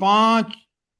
5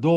2,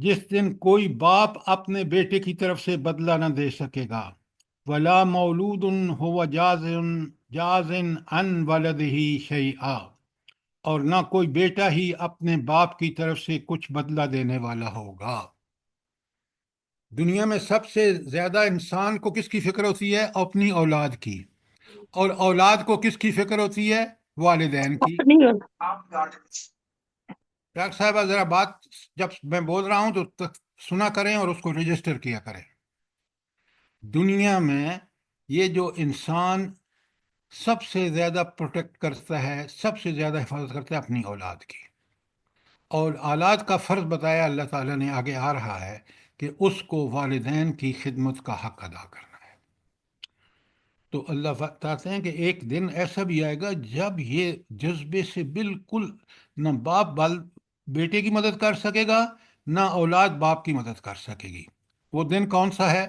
جس دن کوئی باپ اپنے بیٹے کی طرف سے بدلہ نہ دے سکے گا، ولا مولود ہوا جاز عن ولدہ شیئا، اور نہ کوئی بیٹا ہی اپنے باپ کی طرف سے کچھ بدلہ دینے والا ہوگا۔ دنیا میں سب سے زیادہ انسان کو کس کی فکر ہوتی ہے؟ اپنی اولاد کی، اور اولاد کو کس کی فکر ہوتی ہے؟ والدین کی۔ اپنی ڈاکٹر صاحبہ ذرا بات جب میں بول رہا ہوں تو سنا کریں اور اس کو رجسٹر کیا کریں۔ دنیا میں یہ جو انسان سب سے زیادہ پروٹیکٹ کرتا ہے، سب سے زیادہ حفاظت کرتا ہے اپنی اولاد کی، اور اولاد کا فرض بتایا اللہ تعالیٰ نے، آگے آ رہا ہے کہ اس کو والدین کی خدمت کا حق ادا کرنا ہے۔ تو اللہ بتاتے ہیں کہ ایک دن ایسا بھی آئے گا جب یہ جذبے سے بالکل نہ باپ بیٹے کی مدد کر سکے گا، نہ اولاد باپ کی مدد کر سکے گی۔ وہ دن کون سا ہے؟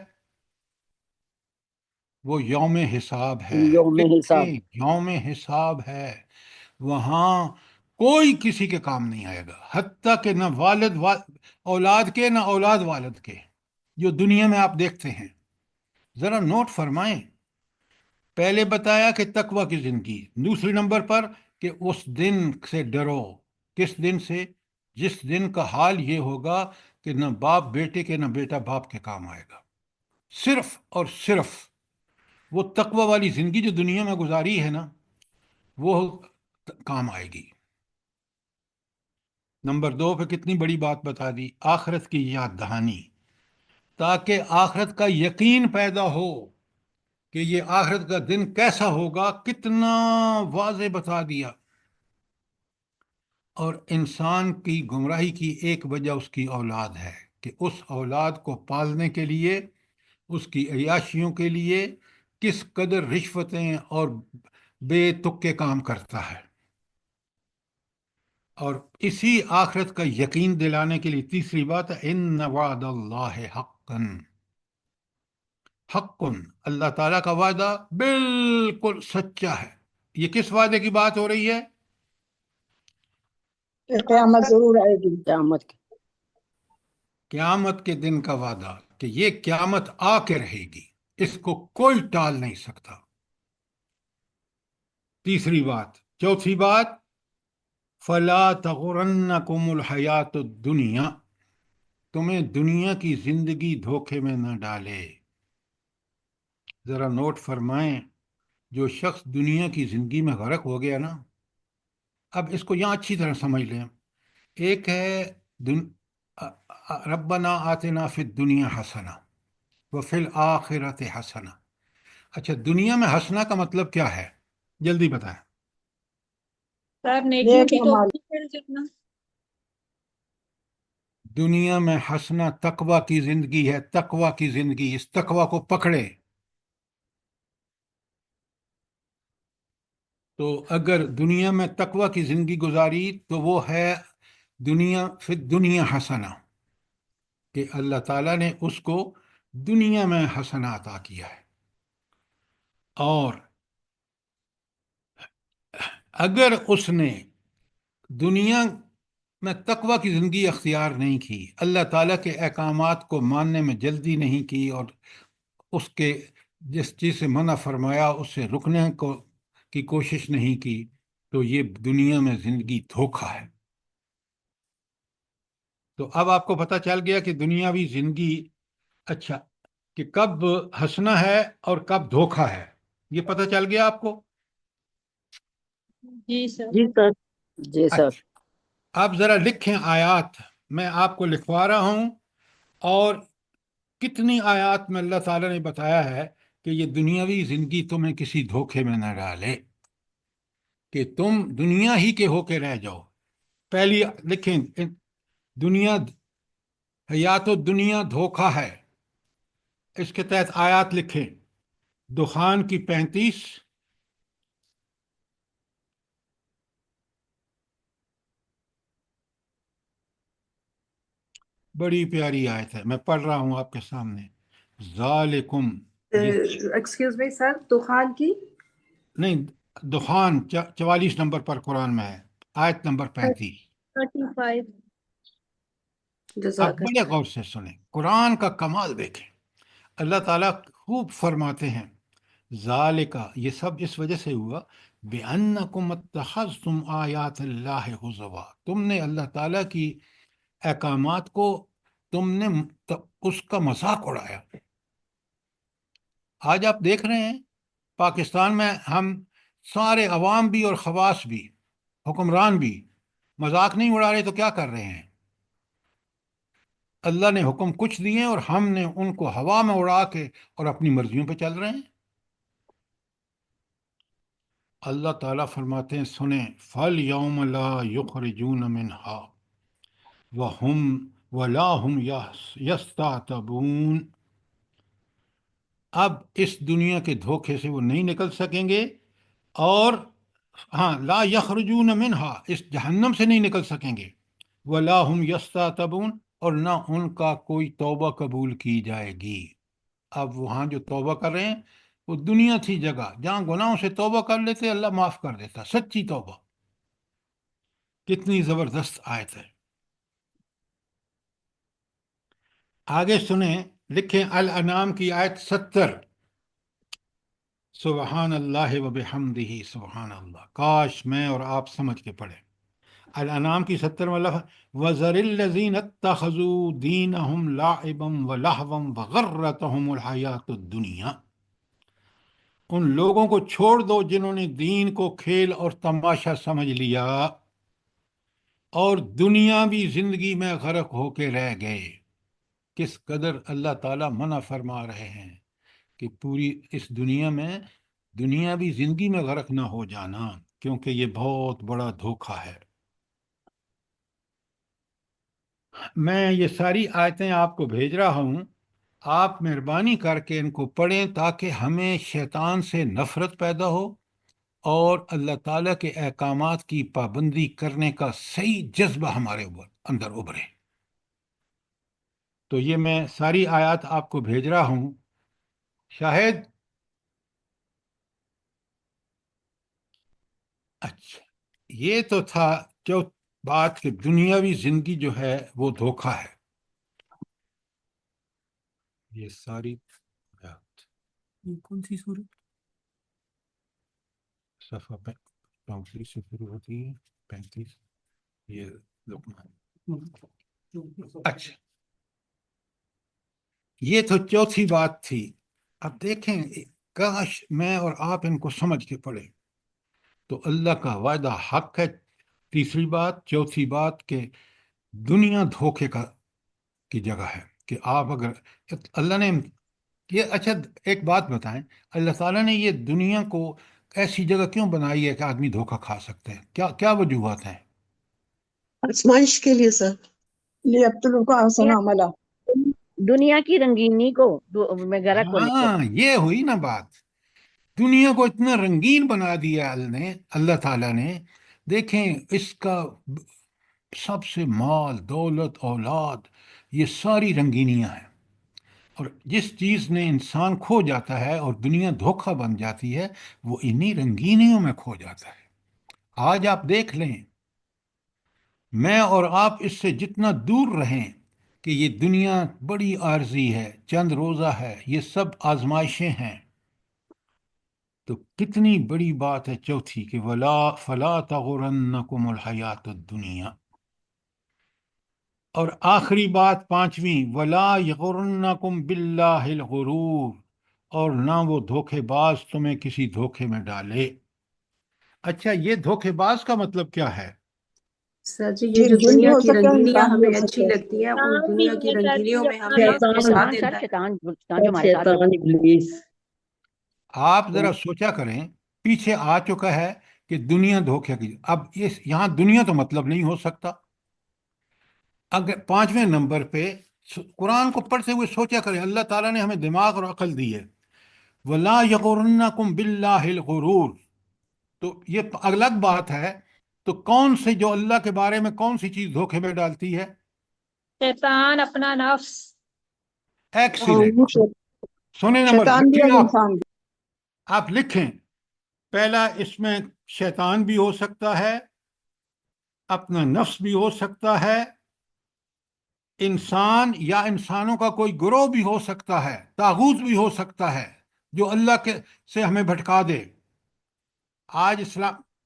وہ یوم حساب ہے۔ یوم حساب۔ یوم حساب ہے۔ وہاں کوئی کسی کے کام نہیں آئے گا، حتیٰ کہ نہ والد اولاد کے، نہ اولاد والد کے، جو دنیا میں آپ دیکھتے ہیں۔ ذرا نوٹ فرمائیں، پہلے بتایا کہ تقوی کی زندگی، دوسری نمبر پر کہ اس دن سے ڈرو۔ کس دن سے؟ جس دن کا حال یہ ہوگا کہ نہ باپ بیٹے کے، نہ بیٹا باپ کے کام آئے گا۔ صرف اور صرف وہ تقوی والی زندگی جو دنیا میں گزاری ہے نا، وہ کام آئے گی۔ نمبر 2 پہ کتنی بڑی بات بتا دی، آخرت کی یاد دہانی، تاکہ آخرت کا یقین پیدا ہو کہ یہ آخرت کا دن کیسا ہوگا، کتنا واضح بتا دیا۔ اور انسان کی گمراہی کی ایک وجہ اس کی اولاد ہے، کہ اس اولاد کو پالنے کے لیے، اس کی عیاشیوں کے لیے کس قدر رشوتیں اور بے تکے کام کرتا ہے۔ اور اسی آخرت کا یقین دلانے کے لیے تیسری بات ہے، ان وعد اللہ حقاً، حق، اللہ تعالیٰ کا وعدہ بالکل سچا ہے۔ یہ کس وعدے کی بات ہو رہی ہے؟ قیامت ضرور آئے گی۔ قیامت کی۔ قیامت کے دن کا وعدہ کہ یہ قیامت آ کے رہے گی، اس کو کوئی ٹال نہیں سکتا۔ تیسری بات۔ چوتھی بات، فلا تغرنکم الحیات الدنیا، تمہیں دنیا کی زندگی دھوکے میں نہ ڈالے۔ ذرا نوٹ فرمائیں، جو شخص دنیا کی زندگی میں غرق ہو گیا نا، اب اس کو یہاں اچھی طرح سمجھ لیں۔ ایک ہے ربنا آتنا فی الدنیا حسنہ وفی الآخرۃ حسنہ۔ اچھا، دنیا میں حسنہ کا مطلب کیا ہے؟ جلدی بتائیں۔ صاحب نیکیوں کی نیک اعمال۔ توفیق جتنا۔ دنیا میں حسنہ تقوی کی زندگی ہے، تقوی کی زندگی، اس تقوی کو پکڑے۔ تو اگر دنیا میں تقوی کی زندگی گزاری تو وہ ہے دنیا فی الدنیا حسنہ، کہ اللہ تعالیٰ نے اس کو دنیا میں حسنہ عطا کیا ہے۔ اور اگر اس نے دنیا میں تقوی کی زندگی اختیار نہیں کی، اللہ تعالیٰ کے احکامات کو ماننے میں جلدی نہیں کی، اور اس کے جس چیز سے منع فرمایا اس سے رکنے کی کوشش نہیں کی، تو یہ دنیا میں زندگی دھوکہ ہے۔ تو اب آپ کو پتہ چل گیا کہ دنیاوی زندگی، اچھا، کہ کب ہنسنا ہے اور کب دھوکہ ہے، یہ پتہ چل گیا آپ کو؟ جی سر۔ جی سر۔ جی سر۔ اچھا، اب ذرا لکھیں آیات، میں آپ کو لکھوا رہا ہوں، اور کتنی آیات میں اللہ تعالیٰ نے بتایا ہے کہ یہ دنیاوی زندگی تمہیں کسی دھوکے میں نہ ڈالے، کہ تم دنیا ہی کے ہو کے رہ جاؤ۔ پہلی لکھیں، دنیا، حیات الدنیا دھوکہ ہے، اس کے تحت آیات لکھیں، دخان کی 35، بڑی پیاری آیت ہے، میں پڑھ رہا ہوں آپ کے سامنے۔ ذالکم، ایکسکیوز می سر، دخان کی نہیں، دخان 44 نمبر پر قرآن میں ہے، آیت نمبر 35۔ 35۔ اب جزاک بڑے غور سے سنیں، قرآن کا کمال دیکھیں۔ اللہ تعالیٰ خوب فرماتے ہیں ذالکا، یہ سب اس وجہ سے ہوا بِأَنَّكُمْ اتَّخَذْتُمْ آیات اللہ حُزُوًا، تم نے اللہ تعالیٰ کی احکامات کو تم نے اس کا مذاق اڑایا۔ آج آپ دیکھ رہے ہیں پاکستان میں ہم سارے عوام بھی اور خواص بھی، حکمران بھی مذاق نہیں اڑا رہے تو کیا کر رہے ہیں؟ اللہ نے حکم کچھ دیے اور ہم نے ان کو ہوا میں اڑا کے اور اپنی مرضیوں پہ چل رہے ہیں۔ اللہ تعالیٰ فرماتے ہیں سنیں فَالْيَوْمَ لَا يُخْرِجُونَ مِنْهَا وَهُمْ وَلَا هُمْ يَسْتَعْتَبُونَ، اب اس دنیا کے دھوکے سے وہ نہیں نکل سکیں گے، اور ہاں لا یخرجون منہا، اس جہنم سے نہیں نکل سکیں گے، ولا ہم یستعتبون، اور نہ ان کا کوئی توبہ قبول کی جائے گی۔ اب وہاں جو توبہ کر رہے ہیں وہ دنیا تھی جگہ جہاں گناہوں سے توبہ کر لیتے اللہ معاف کر دیتا، سچی توبہ۔ کتنی زبردست آیت ہے۔ آگے سنیں، لکھیں الانعام کی آیت 70، سبحان اللہ و بحمدہ، سبحان اللہ، کاش میں اور آپ سمجھ کے پڑھیں۔ الانعام کی 70واں لفظ وَذَرِ الَّذِينَ اتَّخَذُوا دِينَهُمْ لَعِبًا وَلَهْوًا وَغَرَّتْهُمُ الْحَيَاةُ الدُّنْيَا، ان لوگوں کو چھوڑ دو جنہوں نے دین کو کھیل اور تماشا سمجھ لیا اور دنیاوی زندگی میں غرق ہو کے رہ گئے۔ کس قدر اللہ تعالیٰ منع فرما رہے ہیں کہ پوری اس دنیا میں دنیاوی زندگی میں غرق نہ ہو جانا، کیونکہ یہ بہت بڑا دھوکہ ہے۔ میں یہ ساری آیتیں آپ کو بھیج رہا ہوں، آپ مہربانی کر کے ان کو پڑھیں تاکہ ہمیں شیطان سے نفرت پیدا ہو اور اللہ تعالیٰ کے احکامات کی پابندی کرنے کا صحیح جذبہ ہمارے اندر ابھرے۔ تو یہ میں ساری آیات آپ کو بھیج رہا ہوں۔ شاہد، اچھا، یہ تو تھا جو بات کہ دنیاوی زندگی جو ہے وہ دھوکہ ہے۔ یہ ساری آیات یہ کون سی صورت؟ صفحہ 34 سے شروع ہوتی ہے، 35، یہ لقمان۔ اچھا، یہ تو چوتھی بات تھی۔ اب دیکھیں، کاش میں اور آپ ان کو سمجھ کے پڑھیں تو اللہ کا وعدہ حق ہے۔ تیسری بات، چوتھی بات کہ دنیا دھوکے کی جگہ ہے، کہ آپ اگر اللہ نے یہ، اچھا ایک بات بتائیں، اللہ تعالیٰ نے یہ دنیا کو ایسی جگہ کیوں بنائی ہے کہ آدمی دھوکہ کھا سکتے ہیں؟ کیا کیا وجوہات ہیں؟ آزمائش کے لیے سر۔ لیبتلوکم احسن عملا، دنیا کی رنگینی کو میں غرق ہونے کو۔ ہاں، یہ ہوئی نا بات، دنیا کو اتنا رنگین بنا دیا اللہ تعالیٰ نے۔ دیکھیں اس کا سب سے مال، دولت، اولاد، یہ ساری رنگینیاں ہیں، اور جس چیز نے انسان کھو جاتا ہے اور دنیا دھوکہ بن جاتی ہے وہ انہی رنگینیوں میں کھو جاتا ہے۔ آج آپ دیکھ لیں، میں اور آپ اس سے جتنا دور رہیں کہ یہ دنیا بڑی عارضی ہے، چند روزہ ہے، یہ سب آزمائشیں ہیں، تو کتنی بڑی بات ہے چوتھی کہ ولا فلا تغرنکم الحیات الدنیا، اور آخری بات پانچویں ولا یغرنکم باللہ الغرور، اور نہ وہ دھوکے باز تمہیں کسی دھوکے میں ڈالے۔ اچھا، یہ دھوکے باز کا مطلب کیا ہے؟ سر جی، جی یہ جو جن بھی دنیا ہو کی سکتا ہے، رنگینیاں انسان بھی ہو ہمیں سکتا اچھی ہے، لگتی ہیں، ان شیطان بھی دنیا کی یہ کرتی رنگینیوں ہے میں اپنا ہمیں نفس شیطان پھنسا شیطان دیتا سر، ہے۔ شیطان جو ہمارے ساتھ ہوتا شیطان ابلیس، آپ ذرا سوچا کریں، پیچھے آ چکا ہے کہ دنیا دھوکے کی، اب یہاں دنیا تو مطلب نہیں ہو سکتا۔ اگر پانچویں نمبر پہ قرآن کو پڑھتے ہوئے سوچا کریں، اللہ تعالیٰ نے ہمیں دماغ اور عقل دی ہے، وَلَا يَغُرَّنَّكُمْ بِاللَّهِ الْغُرُورُ، تو یہ الگ بات ہے۔ تو کون سے جو اللہ کے بارے میں کون سی چیز دھوکے میں ڈالتی ہے؟ شیطان، اپنا نفس۔ ایکسیلنٹ، سنیں نمبر، شیطان بھی لکھیں اور آپ، انسان بھی۔ آپ لکھیں، پہلا اس میں شیطان بھی ہو سکتا ہے، اپنا نفس بھی ہو سکتا ہے، انسان یا انسانوں کا کوئی گروہ بھی ہو سکتا ہے، طاغوت بھی ہو سکتا ہے جو اللہ کے سے ہمیں بھٹکا دے۔ آج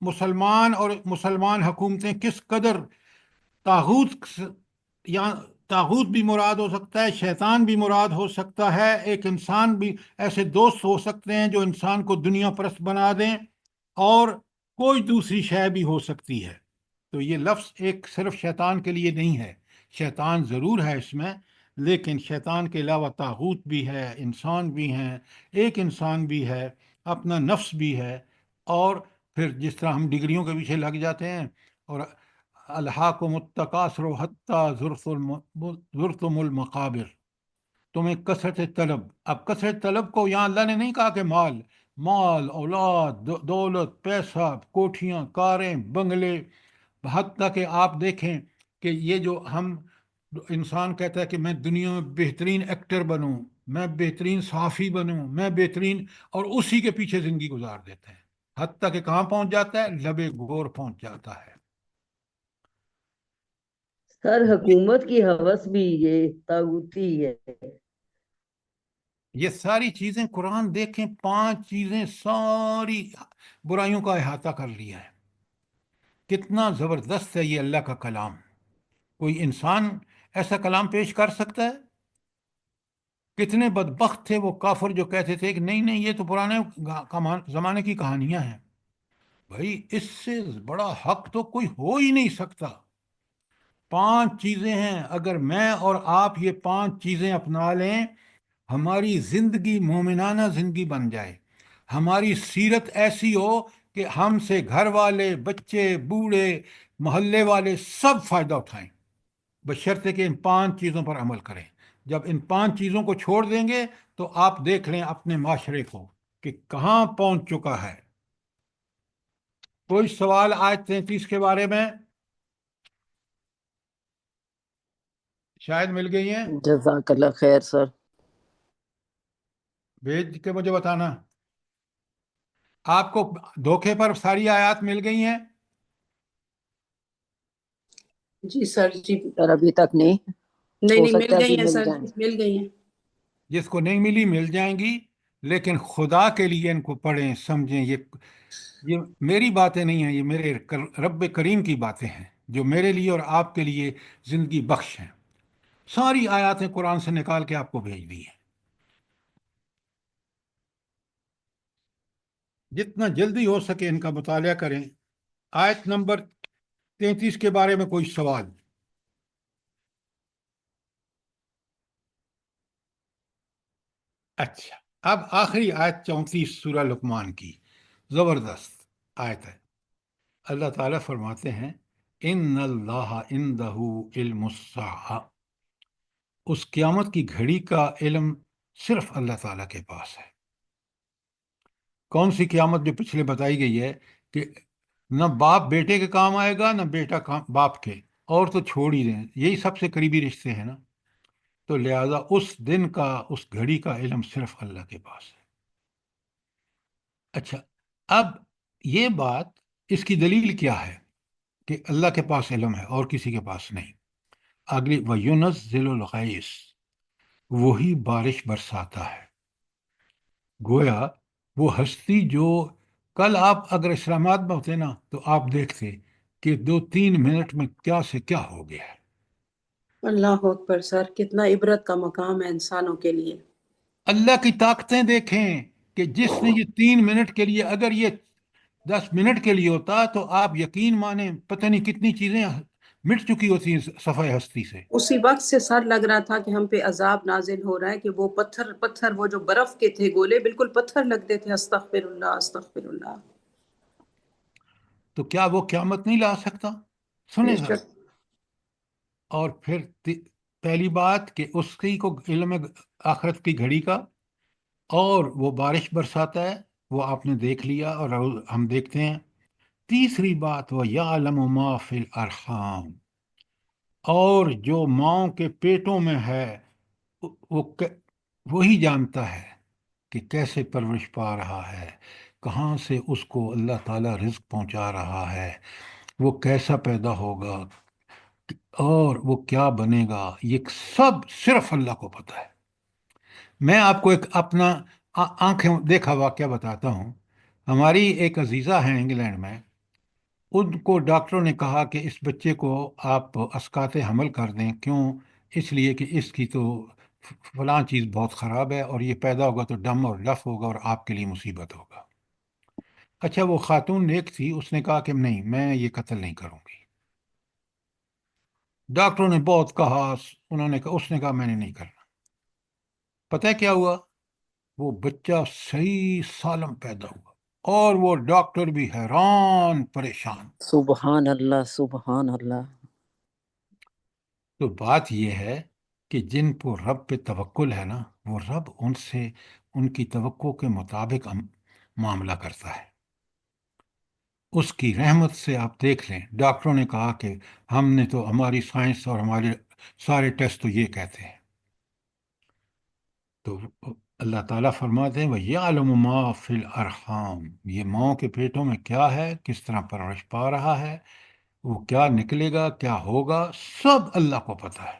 مسلمان اور مسلمان حکومتیں کس قدر طاغوت یا طاغوت بھی مراد ہو سکتا ہے، شیطان بھی مراد ہو سکتا ہے، ایک انسان بھی، ایسے دوست ہو سکتے ہیں جو انسان کو دنیا پرست بنا دیں، اور کوئی دوسری شے بھی ہو سکتی ہے۔ تو یہ لفظ ایک صرف شیطان کے لیے نہیں ہے، شیطان ضرور ہے اس میں، لیکن شیطان کے علاوہ طاغوت بھی ہے، انسان بھی ہیں، ایک انسان بھی ہے، اپنا نفس بھی ہے، اور پھر جس طرح ہم ڈگریوں کے پیچھے لگ جاتے ہیں، اور الہاکم التکاثر حتی زرتم المقابر، تمہیں کثرت طلب، اب کثرت طلب کو یہاں اللہ نے نہیں کہا کہ مال اولاد دولت پیسہ کوٹھیاں کاریں بنگلے، حتیٰ کہ آپ دیکھیں کہ یہ جو ہم انسان کہتا ہے کہ میں دنیا میں بہترین ایکٹر بنوں، میں بہترین صحافی بنوں، میں بہترین، اور اسی کے پیچھے زندگی گزار دیتے ہیں، حتیٰ کہ کہاں پہنچ جاتا ہے، لبے گور پہنچ جاتا ہے۔ سر حکومت کی ہوس بھی یہ طاغوتی ہے۔ یہ ساری چیزیں قرآن دیکھیں، 5 چیزیں ساری برائیوں کا احاطہ کر لیا ہے۔ کتنا زبردست ہے یہ اللہ کا کلام، کوئی انسان ایسا کلام پیش کر سکتا ہے؟ کتنے بدبخت تھے وہ کافر جو کہتے تھے کہ نہیں نہیں یہ تو پرانے زمانے کی کہانیاں ہیں۔ بھائی اس سے بڑا حق تو کوئی ہو ہی نہیں سکتا۔ 5 چیزیں ہیں، اگر میں اور آپ یہ 5 چیزیں اپنا لیں، ہماری زندگی مومنانہ زندگی بن جائے، ہماری سیرت ایسی ہو کہ ہم سے گھر والے، بچے، بوڑھے، محلے والے سب فائدہ اٹھائیں، بشرطے کہ ان 5 چیزوں پر عمل کریں۔ جب ان 5 چیزوں کو چھوڑ دیں گے تو آپ دیکھ لیں اپنے معاشرے کو کہ کہاں پہنچ چکا ہے۔ کوئی سوال آیت 33 کے بارے میں؟ شاید مل گئی ہیں، جزاک اللہ خیر سر۔ بھیج کے مجھے بتانا۔ آپ کو دھوکے پر ساری آیات مل گئی ہیں؟ جی سر جی، سر ابھی تک نہیں، نہیں ہو نہیں مل سکتا ہے گئی ابھی ہیں مل سر، جائیں۔ مل گئی ہیں۔ جس کو نہیں ملی مل جائیں گی، لیکن خدا کے لیے ان کو پڑھیں، سمجھیں۔ یہ میری باتیں نہیں ہیں، یہ میرے رب کریم کی باتیں ہیں جو میرے لیے اور آپ کے لیے زندگی بخش ہیں۔ ساری آیاتیں قرآن سے نکال کے آپ کو بھیج دی ہیں۔ جتنا جلدی ہو سکے ان کا مطالعہ کریں۔ آیت نمبر 33 کے بارے میں کوئی سوال؟ اچھا، اب آخری آیت 34 سورہ لقمان کی، زبردست آیت ہے۔ اللہ تعالیٰ فرماتے ہیں ان اللہ عندہ علم الساعہ، اس قیامت کی گھڑی کا علم صرف اللہ تعالیٰ کے پاس ہے۔ کون سی قیامت؟ جو پچھلے بتائی گئی ہے کہ نہ باپ بیٹے کے کام آئے گا، نہ بیٹا باپ کے، اور تو چھوڑ ہی دیں، یہی سب سے قریبی رشتے ہیں نا۔ تو لہذا اس دن کا، اس گھڑی کا علم صرف اللہ کے پاس ہے۔ اچھا، اب یہ بات، اس کی دلیل کیا ہے کہ اللہ کے پاس علم ہے اور کسی کے پاس نہیں؟ اگلی وَيُنَزِّلُ الْغَيْثَ، وہی بارش برساتا ہے۔ گویا وہ ہستی جو کل آپ اگر اسلام آباد میں ہوتے نا تو آپ دیکھتے کہ 2-3 منٹ میں کیا سے کیا ہو گیا ہے۔ اللہ اکبر سر، کتنا عبرت کا مقام ہے انسانوں کے لیے۔ اللہ کی طاقتیں دیکھیں کہ جس نے یہ 3 منٹ کے لیے، اگر یہ 10 منٹ کے لیے ہوتا تو آپ یقین مانیں پتہ نہیں کتنی چیزیں مٹ چکی ہوتی ہیں صفحہ ہستی سے۔ اسی وقت سے سر لگ رہا تھا کہ ہم پہ عذاب نازل ہو رہا ہے، کہ وہ پتھر وہ جو برف کے تھے گولے، بالکل پتھر لگتے تھے۔ استغفر اللہ استغفر اللہ۔ تو کیا وہ قیامت نہیں لا سکتا؟ بے سنیں ذرا۔ شک۔ اور پھر پہلی بات کہ اس کی کو علم ہے آخرت کی گھڑی کا، اور وہ بارش برساتا ہے، وہ آپ نے دیکھ لیا اور ہم دیکھتے ہیں۔ تیسری بات، وہ یعلم ما فی الارحام، اور جو ماؤں کے پیٹوں میں ہے وہ وہی جانتا ہے کہ کیسے پرورش پا رہا ہے، کہاں سے اس کو اللہ تعالیٰ رزق پہنچا رہا ہے، وہ کیسا پیدا ہوگا، اور وہ کیا بنے گا یہ سب صرف اللہ کو پتہ ہے۔ میں آپ کو ایک اپنا آنکھیں دیکھا واقعہ بتاتا ہوں۔ ہماری ایک عزیزہ ہیں انگلینڈ میں، ان کو ڈاکٹروں نے کہا کہ اس بچے کو آپ اسقاط حمل کر دیں، کیوں؟ اس لیے کہ اس کی تو فلاں چیز بہت خراب ہے، اور یہ پیدا ہوگا تو ڈم اور ڈف ہوگا اور آپ کے لیے مصیبت ہوگا۔ اچھا، وہ خاتون نیک تھی، اس نے کہا کہ نہیں، میں یہ قتل نہیں کروں گی۔ ڈاکٹروں نے بہت کہا، اس نے کہا میں نے نہیں کرنا۔ پتہ ہے کیا ہوا؟ وہ بچہ صحیح سالم پیدا ہوا، اور وہ ڈاکٹر بھی حیران پریشان۔ سبحان اللہ سبحان اللہ۔ تو بات یہ ہے کہ جن کو رب پہ توکل ہے نا، وہ رب ان سے ان کی توقع کے مطابق معاملہ کرتا ہے۔ اس کی رحمت سے آپ دیکھ لیں، ڈاکٹروں نے کہا کہ ہم نے تو، ہماری سائنس اور ہمارے سارے ٹیسٹ تو یہ کہتے ہیں، تو اللہ تعالیٰ فرماتے ہیں وَيَعْلَمُ مَا فِي الْأَرْحَامِ، یہ ماؤں کے پیٹوں میں کیا ہے، کس طرح پرورش پا رہا ہے، وہ کیا نکلے گا، کیا ہوگا، سب اللہ کو پتہ ہے۔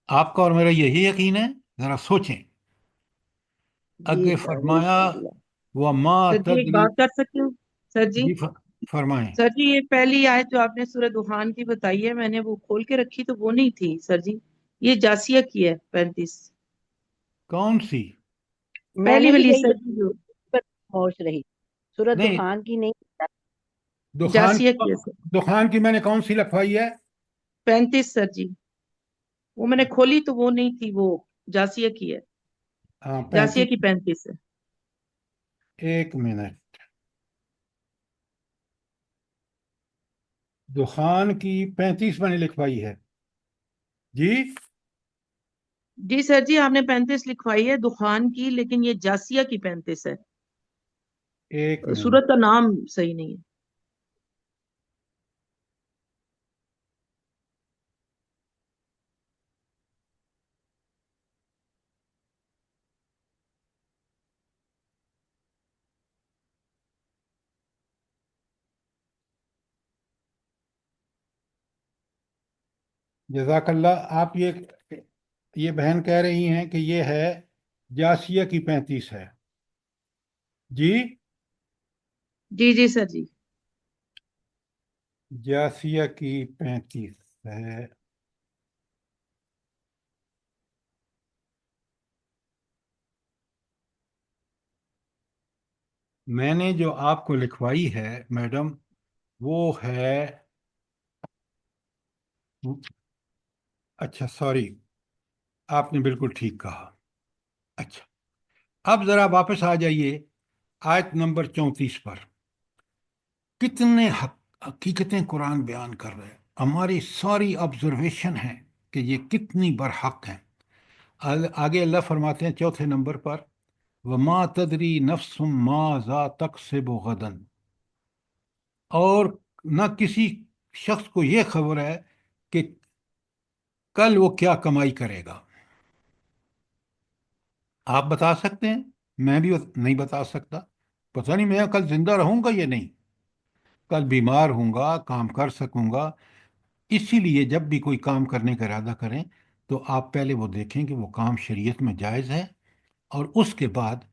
آپ کا اور میرا یہی یقین ہے؟ ذرا سوچیں۔ جی آگے سر فرمایا انشاءاللہ۔ وَمَا سر جی ایک تَدْرِي۔ بات کر سکتی ہوں؟ سر جی، جی فرمائیں۔ سر جی یہ پہلی آیت جو آپ نے سورہ دخان کی بتائی ہے، میں نے وہ کھول کے رکھی تو وہ نہیں تھی سر جی، یہ جاسیہ کی ہے 35 کون سی؟ میں پہلی نے بھی والی یہی سر جی جو پر خاموش رہی، سورۃ نہیں، دخان کی نہیں۔ دخان جاسیہ کی ہے سر، دخان کی میں نے کون سی لکھوائی ہے؟ 35 سر جی، وہ میں نے کھولی تو وہ نہیں تھی، وہ جاسیہ کی ہے، ہاں، جاسیہ 35۔ کی 35 ہے۔ ایک منٹ، دخان کی 35 میں نے لکھوائی ہے جی۔ جی سر جی آپ نے 35 لکھوائی ہے دخان کی، لیکن یہ جاسیہ کی 35 ہے، ایک منٹ، سورت کا نام صحیح نہیں ہے۔ جزاک اللہ۔ آپ یہ بہن کہہ رہی ہیں کہ یہ ہے جاسیہ کی 35 ہے جی۔ جی جی سر جی، جاسیہ کی 35 ہے۔ میں نے جو آپ کو لکھوائی ہے میڈم، وہ ہے، اچھا سوری، آپ نے بالکل ٹھیک کہا۔ اچھا، اب ذرا واپس آ جائیے آیت نمبر 34 پر۔ کتنے حقیقتیں قرآن بیان کر رہے ہیں، ہماری ساری آبزرویشن ہے کہ یہ کتنی برحق ہیں۔ آگے اللہ فرماتے ہیں چوتھے نمبر پر وَمَا تَدْرِي نَفْسٌ مَاذَا تَكْسِبُ غَدًا، اور نہ کسی شخص کو یہ خبر ہے کہ کل وہ کیا کمائی کرے گا۔ آپ بتا سکتے ہیں؟ میں بھی نہیں بتا سکتا، پتہ نہیں میں کل زندہ رہوں گا یا نہیں، کل بیمار ہوں گا، کام کر سکوں گا۔ اسی لیے جب بھی کوئی کام کرنے کا ارادہ کریں تو آپ پہلے وہ دیکھیں کہ وہ کام شریعت میں جائز ہے، اور اس کے بعد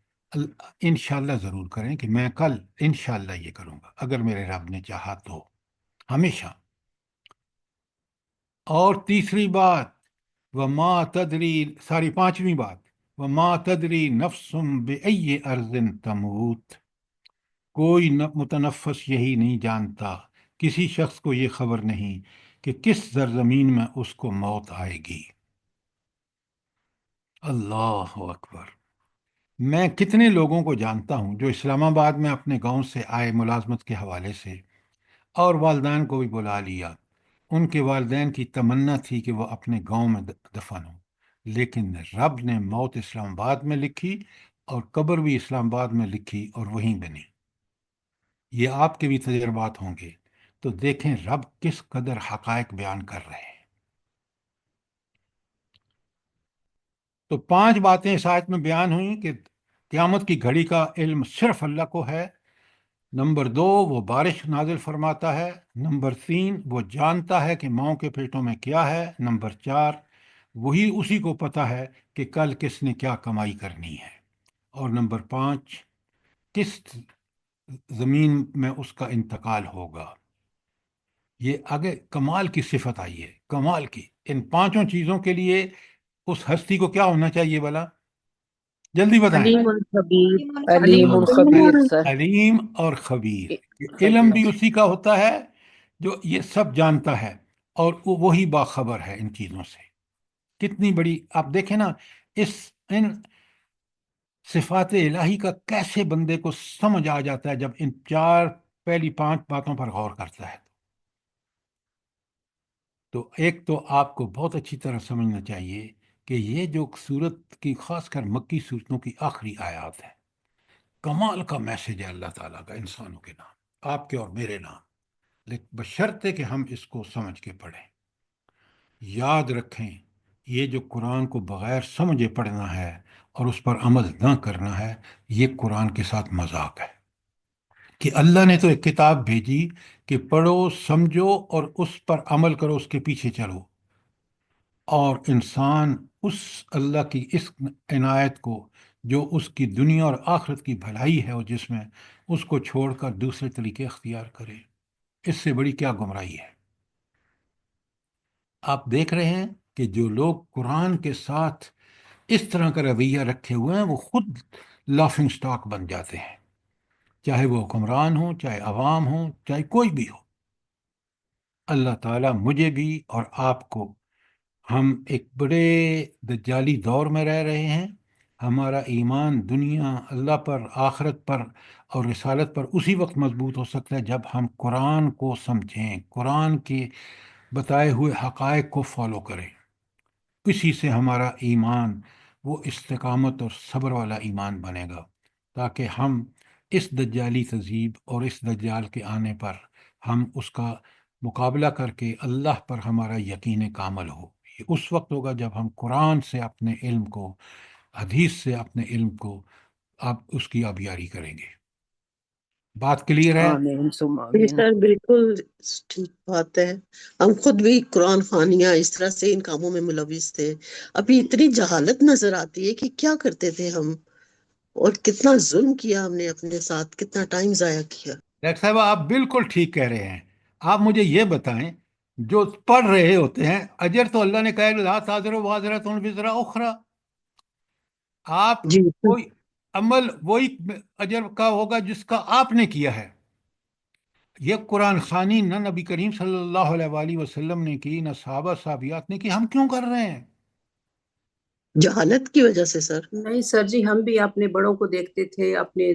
انشاءاللہ ضرور کریں کہ میں کل انشاءاللہ یہ کروں گا اگر میرے رب نے چاہا تو، ہمیشہ۔ اور تیسری بات وما تدری، ساری پانچویں بات وما تدری نفس بأی ارض تموت، کوئی متنفس یہی نہیں جانتا، کسی شخص کو یہ خبر نہیں کہ کس سرزمین میں اس کو موت آئے گی۔ اللہ اکبر۔ میں کتنے لوگوں کو جانتا ہوں جو اسلام آباد میں اپنے گاؤں سے آئے ملازمت کے حوالے سے، اور والدین کو بھی بلا لیا، ان کے والدین کی تمنا تھی کہ وہ اپنے گاؤں میں دفن ہوں، لیکن رب نے موت اسلام آباد میں لکھی، اور قبر بھی اسلام آباد میں لکھی اور وہیں بنی۔ یہ آپ کے بھی تجربات ہوں گے، تو دیکھیں رب کس قدر حقائق بیان کر رہے ہیں۔ تو 5 باتیں اس آیت میں بیان ہوئیں کہ قیامت کی گھڑی کا علم صرف اللہ کو ہے، نمبر دو، وہ بارش نازل فرماتا ہے۔ نمبر تین، وہ جانتا ہے کہ ماؤں کے پیٹوں میں کیا ہے۔ نمبر چار، وہی اسی کو پتہ ہے کہ کل کس نے کیا کمائی کرنی ہے۔ اور نمبر پانچ، کس زمین میں اس کا انتقال ہوگا۔ یہ آگے کمال کی صفت آئی ہے، کمال کی۔ ان پانچوں چیزوں کے لیے اس ہستی کو کیا ہونا چاہیے بھلا؟ جلدی بتائیں۔ علیم الخبیر، علیم خبیر سر۔ علیم اور خبیر، علم خبیر بھی اسی کا ہوتا ہے جو یہ سب جانتا ہے، اور وہی باخبر ہے ان چیزوں سے۔ کتنی بڑی، آپ دیکھیں نا، ان صفات الہی کا کیسے بندے کو سمجھ آ جاتا ہے جب ان پہلی پانچ باتوں پر غور کرتا ہے۔ تو ایک تو آپ کو بہت اچھی طرح سمجھنا چاہیے کہ یہ جو سورت کی، خاص کر مکی صورتوں کی آخری آیات ہے، کمال کا میسج ہے اللہ تعالیٰ کا انسانوں کے نام، آپ کے اور میرے نام، لیکن بشرطے کہ ہم اس کو سمجھ کے پڑھیں۔ یاد رکھیں، یہ جو قرآن کو بغیر سمجھے پڑھنا ہے اور اس پر عمل نہ کرنا ہے، یہ قرآن کے ساتھ مذاق ہے۔ کہ اللہ نے تو ایک کتاب بھیجی کہ پڑھو، سمجھو اور اس پر عمل کرو، اس کے پیچھے چلو، اور انسان اس اللہ کی اس عنایت کو، جو اس کی دنیا اور آخرت کی بھلائی ہے اور جس میں، اس کو چھوڑ کر دوسرے طریقے اختیار کرے۔ اس سے بڑی کیا گمراہی ہے؟ آپ دیکھ رہے ہیں کہ جو لوگ قرآن کے ساتھ اس طرح کا رویہ رکھے ہوئے ہیں، وہ خود لافنگ سٹاک بن جاتے ہیں، چاہے وہ حکمران ہوں، چاہے عوام ہوں، چاہے کوئی بھی ہو۔ اللہ تعالیٰ مجھے بھی اور آپ کو، ہم ایک بڑے دجالی دور میں رہ رہے ہیں۔ ہمارا ایمان دنیا، اللہ پر، آخرت پر اور رسالت پر اسی وقت مضبوط ہو سکتا ہے جب ہم قرآن کو سمجھیں، قرآن کے بتائے ہوئے حقائق کو فالو کریں۔ اسی سے ہمارا ایمان وہ استقامت اور صبر والا ایمان بنے گا، تاکہ ہم اس دجالی تہذیب اور اس دجال کے آنے پر ہم اس کا مقابلہ کر کے اللہ پر ہمارا یقین کامل ہو۔ یہ اس وقت ہوگا جب ہم قرآن سے اپنے علم کو، حدیث سے اپنے علم کو، آپ اس کی آبیاری کریں گے۔ بات کلیئر ہے؟ آمین ثم جی آمین۔ سر، بالکل ٹھیک بات ہے۔ ہم خود بھی قرآن خوانیاں اس طرح سے ان کاموں میں ملوث تھے، ابھی اتنی جہالت نظر آتی ہے کہ کیا کرتے تھے ہم، اور کتنا ظلم کیا ہم نے اپنے ساتھ، کتنا ٹائم ضائع کیا۔ ڈاکٹر صاحب، آپ بالکل ٹھیک کہہ رہے ہیں۔ آپ مجھے یہ بتائیں، جو پڑھ رہے ہوتے ہیں، اجر تو اللہ نے کہا ہے لا تازر وازرۃ وزر اخری، آپ جی کوئی عمل وہی اجر کا ہوگا جس کا آپ نے کیا ہے۔ یہ قرآن خوانی نہ نبی کریم صلی اللہ علیہ وآلہ وسلم نے کی، نہ صحابہ صحابیات نے کی، ہم کیوں کر رہے ہیں؟ جہالت کی وجہ سے سر۔ نہیں سر جی، ہم بھی اپنے بڑوں کو دیکھتے تھے، اپنے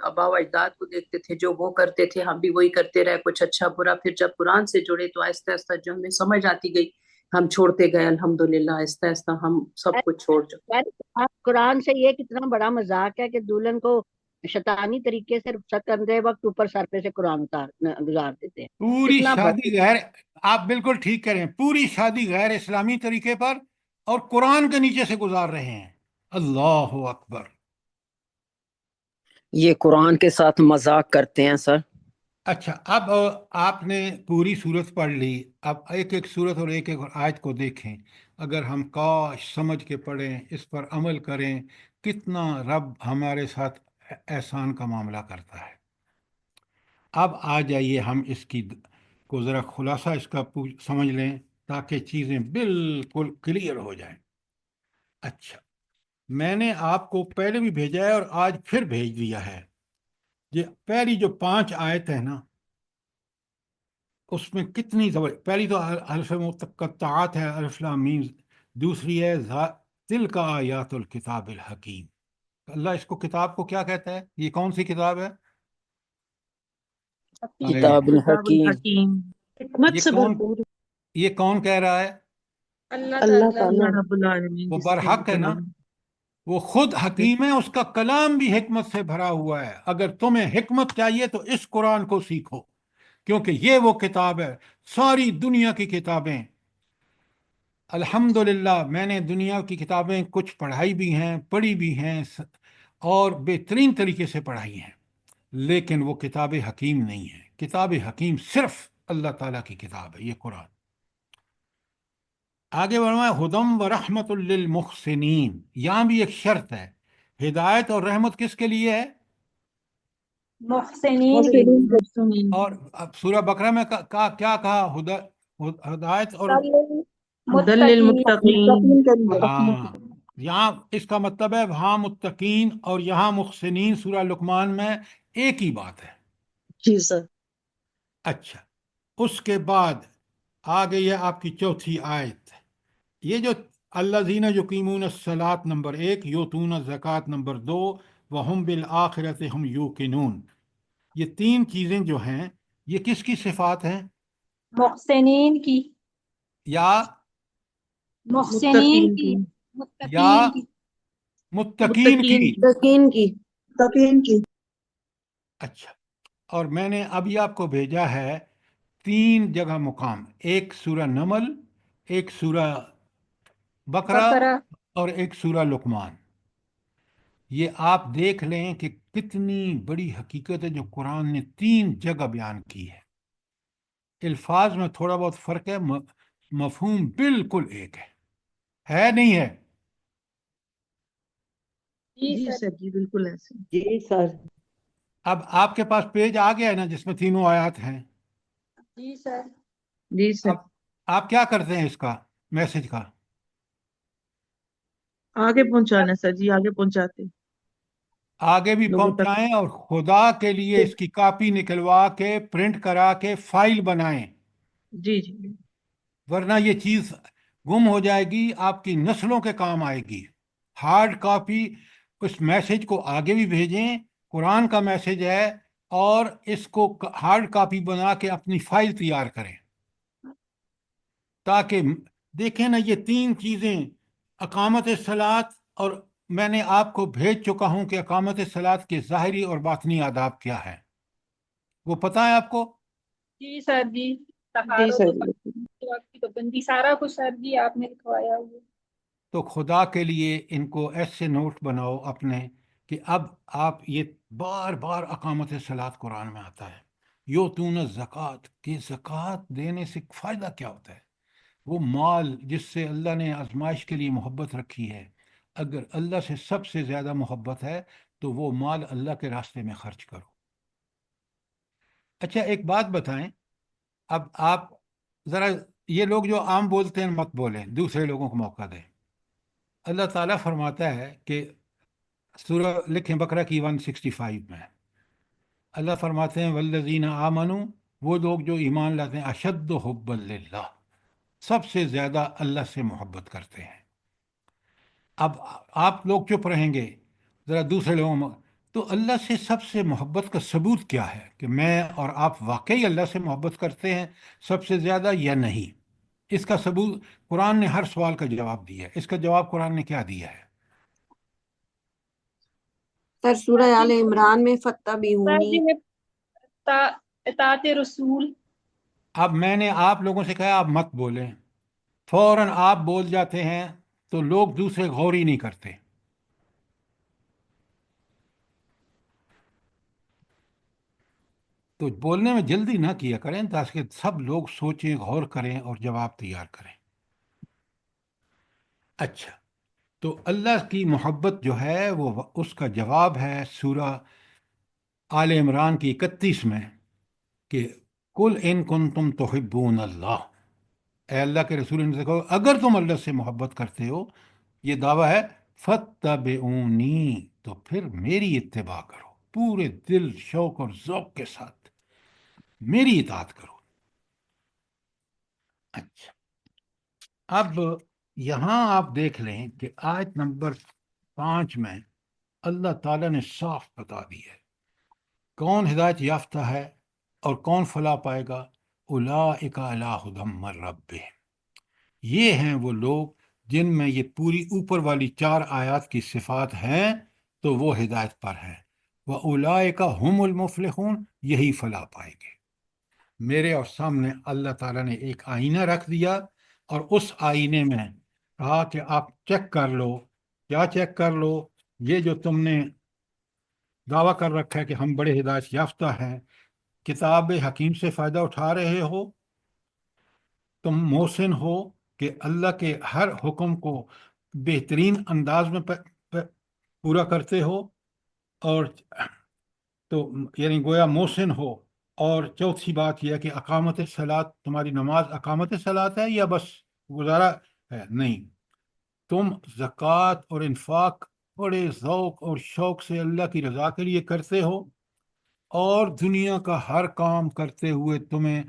آبا و اجداد کو دیکھتے تھے، جو وہ کرتے تھے ہم بھی وہی کرتے رہے، کچھ اچھا برا۔ پھر جب قرآن سے جڑے تو آہستہ آہستہ جو ہمیں سمجھ آتی گئی، ہم چھوڑتے گئے، الحمدللہ آہستہ آہستہ ہم سب کچھ چھوڑ چکے۔ آپ قرآن سے یہ کتنا بڑا مذاق ہے کہ دلہن کو شیطانی طریقے سے رخصت کرتے وقت اوپر سر پہ سے قرآن گزار دیتے ہیں۔ پوری کتنا شادی غیر، آپ بالکل ٹھیک کہہ رہے ہیں، پوری شادی غیر اسلامی طریقے پر اور قرآن کے نیچے سے گزار رہے ہیں۔ اللہ اکبر۔ یہ قرآن کے ساتھ مذاق کرتے ہیں سر۔ اچھا، اب آپ نے پوری صورت پڑھ لی، اب ایک ایک صورت اور ایک ایک آیت کو دیکھیں۔ اگر ہم کاش سمجھ کے پڑھیں، اس پر عمل کریں، کتنا رب ہمارے ساتھ احسان کا معاملہ کرتا ہے۔ اب آ جائیے ہم اس کی کو ذرا خلاصہ اس کا سمجھ لیں، تاکہ چیزیں بالکل کلیئر ہو جائیں۔ اچھا، میں نے آپ کو پہلے بھی بھیجا ہے اور آج پھر بھیج دیا ہے۔ یہ پہلی جو 5 آیت ہے نا، اس میں کتنی پہلی تو حرف مقطعات ہے، الف لام میم۔ دوسری ہے تلک آیات الکتاب الحکیم۔ اللہ اس کو، کتاب کو کیا کہتا ہے؟ یہ کون سی کتاب ہے؟ ارے، کتاب کتاب الحکیم۔ الحکیم، حکمت یہ سے کون، بھرپور۔ یہ کون کہہ رہا ہے؟ اللہ اللہ تعالیٰ تعالیٰ۔ اللہ رب العالمین وہ جس کے برحق ہے نا، کلام۔ وہ خود حکیم ہے، اس کا کلام بھی حکمت سے بھرا ہوا ہے۔ اگر تمہیں حکمت چاہیے تو اس قرآن کو سیکھو، کیونکہ یہ وہ کتاب ہے۔ ساری دنیا کی کتابیں، الحمدللہ میں نے دنیا کی کتابیں کچھ پڑھائی بھی ہیں، پڑھی بھی ہیں، اور بہترین طریقے سے پڑھائی ہیں، لیکن وہ کتاب حکیم نہیں ہے. کتاب حکیم صرف اللہ تعالیٰ کی کتاب ہے، یہ قرآن. آگے بڑھنا ہے ہدم و رحمت للمحسنین. یہاں بھی ایک شرط ہے، ہدایت اور رحمت کس کے لیے ہے؟ محسنین کے لیے. محسنین اور اب سورہ بقرہ میں کیا کہا؟ ہدایت اور دل متقین. متقین کے لیے ہاں، یہاں اس کا مطلب ہے وہاں متقین اور یہاں محسنین سورہ لقمان میں ایک ہی بات ہے. جی سر. اچھا، اس کے بعد آ گئی ہے آپ کی چوتھی آیت. یہ جو الذین یقیمون الصلاۃ نمبر 1، یؤتون الزکوٰۃ نمبر 2، وہم بالآخرۃ ہم یوقنون، یہ تین چیزیں جو ہیں یہ کس کی صفات ہیں؟ محسنین کی. یا محسنین متقین کی. کی یا متقین کی. متقین کی. یقین کی. متقین کی. اچھا، اور میں نے ابھی آپ کو بھیجا ہے 3 جگہ مقام، ایک سورہ نمل، ایک سورہ بقرہ، بقرہ. اور ایک سورہ لقمان. یہ آپ دیکھ لیں کہ کتنی بڑی حقیقت ہے جو قرآن نے 3 جگہ بیان کی ہے. الفاظ میں تھوڑا بہت فرق ہے، مفہوم بالکل ایک ہے نہیں ہے؟ جی جی سر. سر جی بالکل ایسے. جی سر. اب آپ کے پاس پیج آ گیا ہے نا جس میں تینوں آیات ہیں. جی سر. جی سر. اب آپ کیا کرتے ہیں اس کا میسج کا؟ آگے پہنچانا سر جی، آگے پہنچاتے آگے بھی لوگوں تک. پہنچائیں اور خدا کے لیے اس کی کاپی نکلوا کے پرنٹ کرا کے فائل بنائیں، جی جی. ورنہ یہ چیز گم ہو جائے گی، آپ کی نسلوں کے کام آئے گی. ہارڈ کاپی اس میسج کو آگے بھی بھیجیں، قرآن کا میسج ہے، اور اس کو ہارڈ کاپی بنا کے اپنی فائل تیار کریں، تاکہ دیکھیں نا یہ 3 چیزیں، اقامت صلاۃ، اور میں نے آپ کو بھیج چکا ہوں کہ اقامت صلاۃ کے ظاہری اور باطنی آداب کیا ہے، وہ پتہ ہے آپ کو؟ جی سر. جی جی طہارت سر و جی بالکل. وقت کی پابندی سارا کچھ سر جی آپ نے لکھوایا ہوا. تو خدا کے لیے ان کو ایسے نوٹ بناؤ اپنے کہ اب آپ یہ بار بار اقامت صلاۃ قرآن میں آتا ہے. یؤتون الزکوٰۃ، کہ زکوٰۃ دینے سے فائدہ کیا ہوتا ہے؟ وہ مال جس سے اللہ نے آزمائش کے لیے محبت رکھی ہے، اگر اللہ سے سب سے زیادہ محبت ہے تو وہ مال اللہ کے راستے میں خرچ کرو. اچھا ایک بات بتائیں، اب آپ ذرا یہ لوگ جو عام بولتے ہیں مت بولیں، دوسرے لوگوں کو موقع دیں. اللہ تعالیٰ فرماتا ہے کہ سورہ لکھیں بقرہ کی 165 میں، اللہ فرماتے ہیں والذین آمنوا، وہ لوگ جو ایمان لاتے ہیں، اشد حبا للہ، سب سے زیادہ اللہ سے محبت کرتے ہیں. اب آپ لوگ چپ رہیں گے، ذرا دوسرے لوگوں میں، تو اللہ سے سب سے محبت کا ثبوت کیا ہے کہ میں اور آپ واقعی اللہ سے محبت کرتے ہیں سب سے زیادہ یا نہیں؟ اس کا ثبوت قرآن نے ہر سوال کا جواب دیا ہے. اس کا جواب قرآن نے کیا دیا ہے؟ سر سورہ آل عمران میں سر فتبعونی. جی میں اطاعت رسول. اب میں نے آپ لوگوں سے کہا آپ مت بولیں، فوراً آپ بول جاتے ہیں تو لوگ دوسرے غور ہی نہیں کرتے. تو بولنے میں جلدی نہ کیا کریں تاکہ سب لوگ سوچیں، غور کریں اور جواب تیار کریں. اچھا، تو اللہ کی محبت جو ہے وہ اس کا جواب ہے سورہ آل عمران کی 31 میں کہ کل ان کنتم تحبون اللہ، اے اللہ کے رسول ان سے کہو اگر تم اللہ سے محبت کرتے ہو، یہ دعویٰ ہے، فتبعونی، تو پھر میری اتباع کرو، پورے دل شوق اور ذوق کے ساتھ میری اطاعت کرو. اچھا، اب یہاں آپ دیکھ لیں کہ آیت نمبر 5 میں اللہ تعالیٰ نے صاف بتا دی ہے کون ہدایت یافتہ ہے اور کون فلاح پائے گا. اولئک علی ھدی من ربہم، یہ ہیں وہ لوگ جن میں یہ پوری اوپر والی 4 آیات کی صفات ہیں تو وہ ہدایت پر ہیں. وَأُولَئِكَ هُمُ الْمُفْلِحُونَ، یہی فلاح پائیں گے. میرے اور سامنے اللہ تعالیٰ نے ایک آئینہ رکھ دیا اور اس آئینے میں کہا کہ آپ چیک کر لو. کیا چیک کر لو؟ یہ جو تم نے دعویٰ کر رکھا ہے کہ ہم بڑے ہدایت یافتہ ہیں، کتاب حکیم سے فائدہ اٹھا رہے ہو، تم محسن ہو کہ اللہ کے ہر حکم کو بہترین انداز میں پورا کرتے ہو، اور تو یعنی گویا محسن ہو۔ اور چوتھی بات یہ ہے کہ اقامت صلاۃ، تمہاری نماز اقامت صلاۃ ہے یا بس گزارا ہے؟ نہیں، تم زکوٰۃ اور انفاق بڑے ذوق اور شوق سے اللہ کی رضا کے لیے کرتے ہو، اور دنیا کا ہر کام کرتے ہوئے تمہیں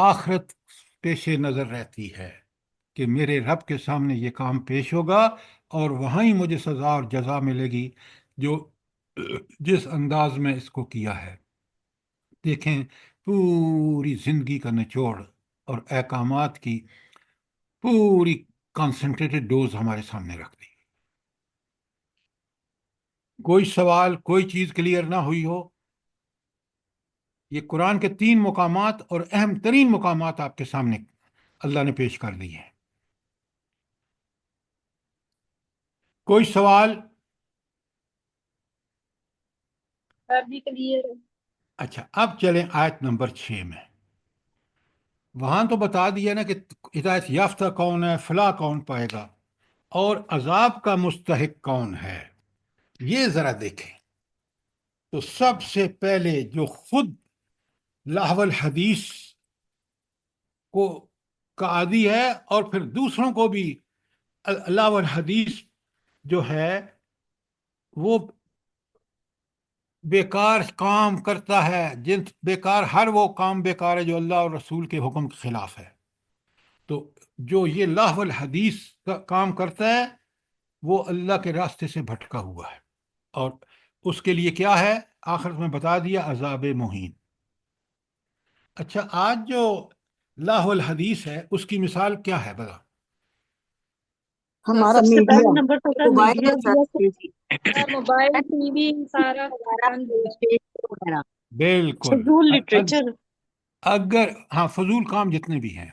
آخرت پیش نظر رہتی ہے کہ میرے رب کے سامنے یہ کام پیش ہوگا اور وہاں ہی مجھے سزا اور جزا ملے گی جو جس انداز میں اس کو کیا ہے۔ دیکھیں، پوری زندگی کا نچوڑ اور احکامات کی پوری کانسنٹریٹڈ ڈوز ہمارے سامنے رکھ دی۔ کوئی سوال، کوئی چیز کلیئر نہ ہوئی ہو، یہ قرآن کے 3 مقامات اور اہم ترین مقامات آپ کے سامنے اللہ نے پیش کر دی ہیں۔ کوئی سوال؟ ابھی کلیئر ہے۔ اچھا، اب چلیں آیت نمبر 6 میں۔ وہاں تو بتا دیا نا کہ ہدایت یافتہ کون ہے، فلاح کون پائے گا، اور عذاب کا مستحق کون ہے۔ یہ ذرا دیکھیں تو سب سے پہلے جو خود لہو الحدیث کو کا عادی ہے، اور پھر دوسروں کو بھی لہو الحدیث جو ہے وہ بیکار کام کرتا ہے، بیکار، ہر وہ کام بیکار ہے جو اللہ اور رسول کے حکم کے خلاف ہے۔ تو جو یہ لہو الحدیث کا کام کرتا ہے وہ اللہ کے راستے سے بھٹکا ہوا ہے، اور اس کے لیے کیا ہے آخر میں بتا دیا، عذاب مہین۔ اچھا، آج جو لہو الحدیث ہے اس کی مثال کیا ہے بتا؟ ہمارا سب سے پہلا نمبر تو ہوتا ہے mobile media, mobile, T V سارا بند ہو گیا۔ وغیرہ۔ بالکل۔ فضول لٹریچر۔ اگر ہاں، فضول کام جتنے بھی ہیں،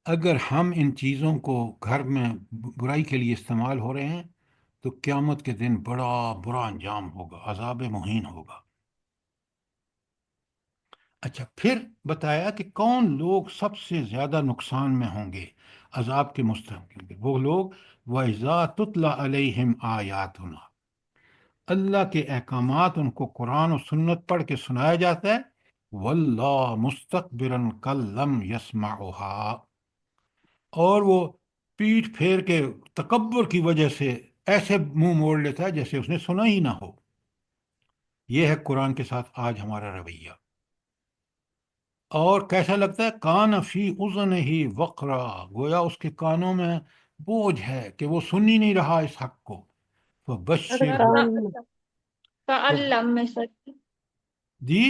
اگر ہم ان چیزوں کو گھر میں برائی کے لیے استعمال ہو رہے ہیں تو قیامت کے دن بڑا برا انجام ہوگا، عذاب مہین ہوگا۔ اچھا، پھر بتایا کہ کون لوگ سب سے زیادہ نقصان میں ہوں گے، عذاب کے مستحق ہوں گے۔ وہ لوگ وَإِذَا تُتْلَى عَلَيْهِمْ آيَاتُنَا، اللہ کے احکامات ان کو قرآن و سنت پڑھ کے سنایا جاتا ہے، وَاللَّهُ مُسْتَكْبِرًا كَأَن لَّمْ يَسْمَعُهَا، اور وہ پیٹھ پھیر کے تکبر کی وجہ سے ایسے منہ موڑ لیتا ہے جیسے اس نے سنا ہی نہ ہو۔ یہ ہے قرآن کے ساتھ آج ہمارا رویہ۔ اور کیسا لگتا ہے؟ کان فی اذنہ وقرا، گویا اس کے کانوں میں بوجھ ہے کہ وہ سن ہی نہیں رہا اس حق کو۔ فبشر ہو، تعلم میں سر، جی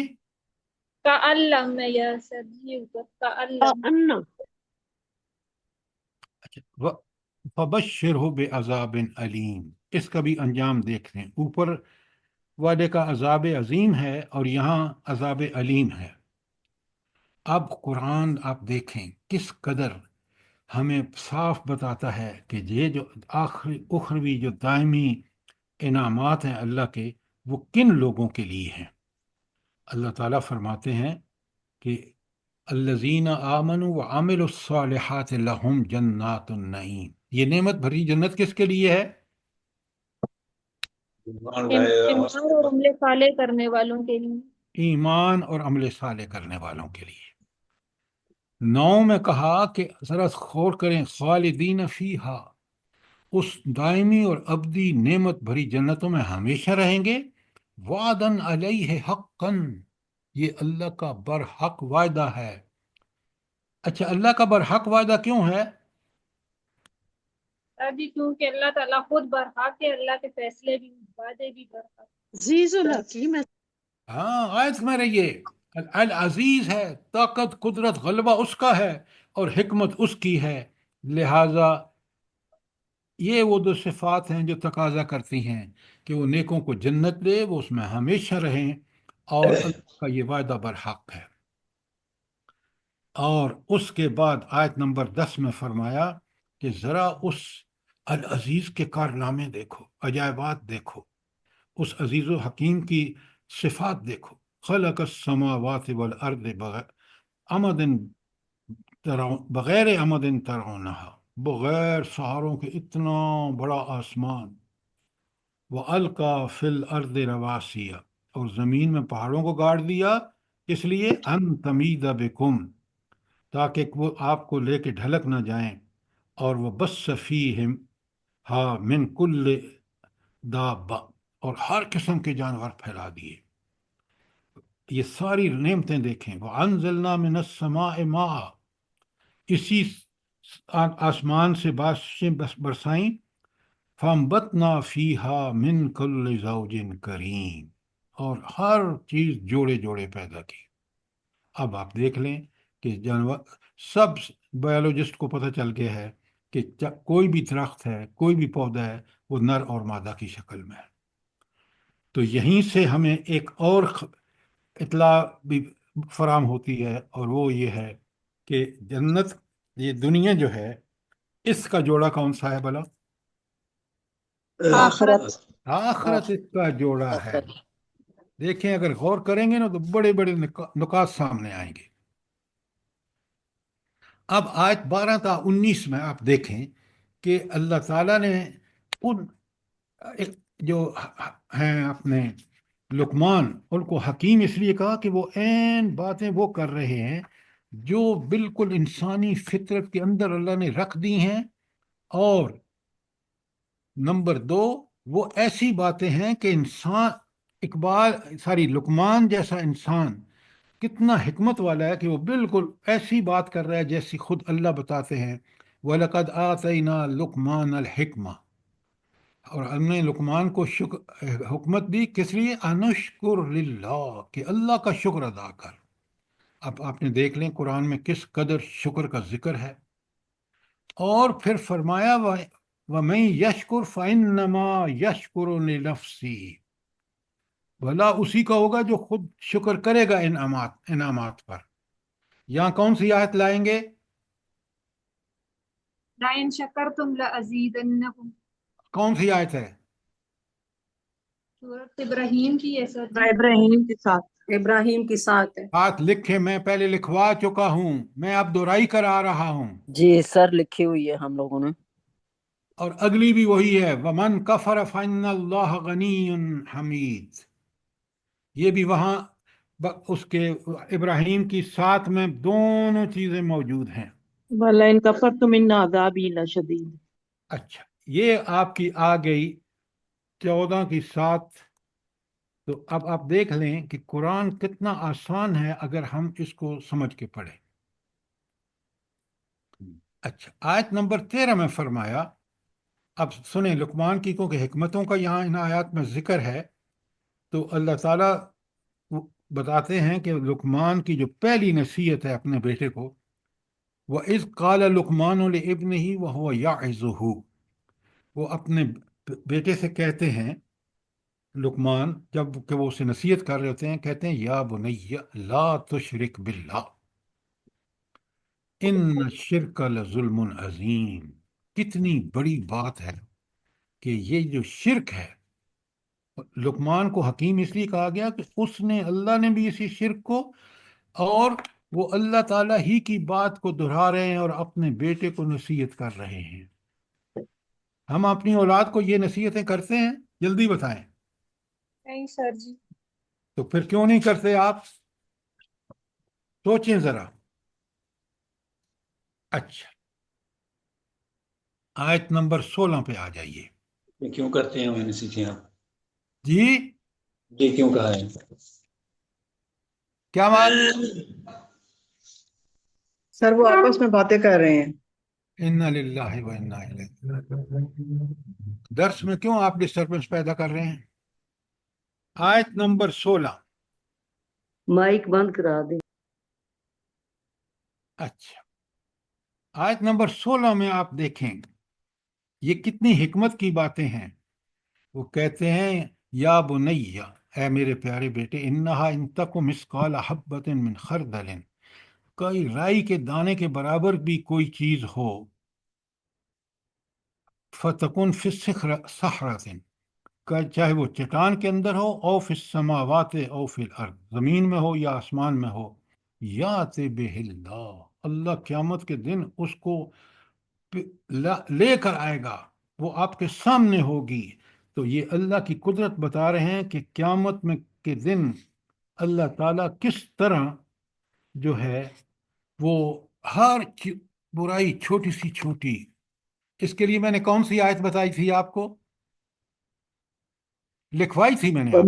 تعلم میں یا سر جی اوپر تعلم۔ اچھا، فبشر ہو بے عذاب علیم، اس کا بھی انجام دیکھ لیں۔ اوپر وعدے کا عذاب عظیم ہے اور یہاں عذاب علیم ہے۔ اب قرآن آپ دیکھیں کس قدر ہمیں صاف بتاتا ہے کہ یہ جو اخروی جو دائمی انعامات ہیں اللہ کے، وہ کن لوگوں کے لیے ہیں۔ اللہ تعالیٰ فرماتے ہیں کہ الذین آمنوا وعملوا الصالحات لہم جنات النعیم، یہ نعمت بھری جنت کس کے لیے ہے؟ ایمان اور عمل صالح کرنے والوں کے لیے۔ ایمان اور عمل صالح کرنے والوں کے لیے۔ 9 میں کہا کہ ذرا غور کریں، خالدین فیہا، اس دائمی اور ابدی نعمت بھری جنتوں میں ہمیشہ رہیں گے، وعدن علیہ حقا، یہ اللہ کا برحق وعدہ ہے۔ اچھا، اللہ کا برحق وعدہ کیوں ہے؟ ابھی کیونکہ اللہ تعالیٰ خود برحق ہے، اللہ کے فیصلے بھی، وعدے بھی برحق۔ عزیز الحکیم ہے۔ ہاں، آیت میں رہیے، العزیز ہے، طاقت قدرت غلبہ اس کا ہے اور حکمت اس کی ہے، لہٰذا یہ وہ دو صفات ہیں جو تقاضا کرتی ہیں کہ وہ نیکوں کو جنت دے، وہ اس میں ہمیشہ رہیں، اور اللہ کا یہ وعدہ برحق ہے۔ اور اس کے بعد آیت نمبر 10 میں فرمایا کہ ذرا اس العزیز کے کارنامے دیکھو، عجائبات دیکھو، اس عزیز و حکیم کی صفات دیکھو. خلق السماوات والارض امد بغیر امد ترونہا، بغیر سہاروں کے اتنا بڑا آسمان. وَأَلْقَى فِي الْأَرْضِ رَوَاسِيَ، اور زمین میں پہاڑوں کو گاڑ دیا، اس لیے ان تمید بکم، تاکہ وہ آپ کو لے کے ڈھلک نہ جائیں. اور وہ بس فیہم ہا من کل دابہ، اور ہر قسم کے جانور پھیلا دیے. یہ ساری نعمتیں دیکھیں. وَأَنزَلْنَا مِنَ السَّمَاءِ مَاءً، اسی آسمان سے بارشیں برسائیں. فَأَنبَتْنَا فِيهَا مِن كُلِّ زَوْجٍ كَرِيمٍ، اور ہر چیز جوڑے جوڑے پیدا کی. اب آپ دیکھ لیں کہ جانور، سب بایولوجسٹ کو پتہ چل گیا ہے کہ کوئی بھی درخت ہے، کوئی بھی پودا ہے، وہ نر اور مادہ کی شکل میں ہے. تو یہیں سے ہمیں ایک اور اطلاع بھی فراہم ہوتی ہے، اور وہ یہ ہے کہ جنت، یہ دنیا جو ہے، اس کا جوڑا کون سا ہے بلا؟ آخرت. آخرت اس کا جوڑا ہے. دیکھیں، اگر غور کریں گے نا تو بڑے بڑے نکات سامنے آئیں گے. اب آیت 12 تا 19 میں آپ دیکھیں کہ اللہ تعالیٰ نے ان جو ہیں اپنے لقمان، ان کو حکیم اس لیے کہا کہ وہ عین باتیں وہ کر رہے ہیں جو بالکل انسانی فطرت کے اندر اللہ نے رکھ دی ہیں. اور نمبر 2، وہ ایسی باتیں ہیں کہ انسان، لقمان جیسا انسان کتنا حکمت والا ہے کہ وہ بالکل ایسی بات کر رہا ہے جیسی خود اللہ بتاتے ہیں. وَلَقَدْ آتَيْنَا لُقْمَانَ الْحِكْمَةَ، اور ہم نے لقمان کو حکمت دی، کس لیے؟ انشکر للہ، کہ اللہ کا شکر ادا کر. اب آپ نے دیکھ لیں قرآن میں کس قدر شکر کا ذکر ہے. اور پھر فرمایا وَمَن يَشْكُرْ فَإِنَّمَا يَشْكُرُ لِنَفْسِهِ، بھلا اسی کا ہوگا جو خود شکر کرے گا انعامات پر. یہاں کون سی آیت لائیں گے؟ لَئِن شَكَرْتُمْ لَأَزِيدَنَّكُمْ، کون سی آیت ہے؟ سورۃ ابراہیم کی ہے سر جی. ابراہیم کے ساتھ. ابراہیم کے ساتھ ہے. ہاتھ لکھے، میں پہلے لکھوا چکا ہوں، میں اب دہرائی کرا رہا ہوں. جی سر لکھی ہوئی ہے ہم لوگوں نے. اور اگلی بھی وہی ہے، وَمَن كَفَرَ فَإِنَّ اللَّهَ غَنِيٌّ حَمِيدٌ. یہ بھی وہاں اس کے ابراہیم کی ساتھ میں دونوں چیزیں موجود ہیں. وَلَئِن كَفَرْتُمْ إِنَّ عَذَابِي لَشَدِيدٌ. اچھا، یہ آپ کی آ گئی 14 کی 7. تو اب آپ دیکھ لیں کہ قرآن کتنا آسان ہے اگر ہم اس کو سمجھ کے پڑھیں. اچھا، آیت نمبر 13 میں فرمایا، اب سنیں لقمان کی، کیونکہ حکمتوں کا یہاں ان آیات میں ذکر ہے. تو اللہ تعالیٰ بتاتے ہیں کہ لقمان کی جو پہلی نصیحت ہے اپنے بیٹے کو، وَإِذْ قَالَ لُقْمَانُ لِابْنِهِ وَهُوَ يَعِظُهُ، وہ اپنے بیٹے سے کہتے ہیں، لقمان جب کہ وہ اسے نصیحت کر رہے ہوتے ہیں، کہتے ہیں یا بنی لا تشرک باللہ ان الشرک لظلم عظیم. کتنی بڑی بات ہے کہ یہ جو شرک ہے، لقمان کو حکیم اس لیے کہا گیا کہ اس نے، اللہ نے بھی اسی شرک کو، اور وہ اللہ تعالیٰ ہی کی بات کو دہرا رہے ہیں اور اپنے بیٹے کو نصیحت کر رہے ہیں. ہم اپنی اولاد کو یہ نصیحتیں کرتے ہیں؟ جلدی بتائیں. نہیں سر جی. تو پھر کیوں نہیں کرتے آپ؟ سوچیں ذرا. اچھا، آیت نمبر 16 پہ آ جائیے. یہ کیوں کرتے ہیں؟ میں نے سیکھے آپ جی یہ کیوں کہا ہے؟ کیا بات؟ سر وہ آپس میں باتیں کر رہے ہیں. انا للہ و انا الیہ. درس میں کیوں آپ ڈسٹربنس پیدا کر رہے ہیں؟ آیت نمبر 16. مائک بند کرا دیں. اچھا، آیت نمبر 16 میں آپ دیکھیں یہ کتنی حکمت کی باتیں ہیں. وہ کہتے ہیں یا بنی، اے میرے پیارے بیٹے، انہا ان تک مثقال حبۃ من خردل، کوئی رائی کے دانے کے برابر بھی کوئی چیز ہو، فتکن فی صخرۃ، چاہے وہ چٹان کے اندر ہو، او فی السماوات او فی الارض، زمین میں ہو یا آسمان میں ہو، یات بہ اللہ، اللہ قیامت کے دن اس کو لے کر آئے گا، وہ آپ کے سامنے ہوگی۔ تو یہ اللہ کی قدرت بتا رہے ہیں کہ قیامت میں کے دن اللہ تعالیٰ کس طرح جو ہے وہ ہر برائی چھوٹی سی چھوٹی، اس کے لیے میں نے کون سی آیت بتائی تھی آپ کو، لکھوائی تھی میں نے آپ کو؟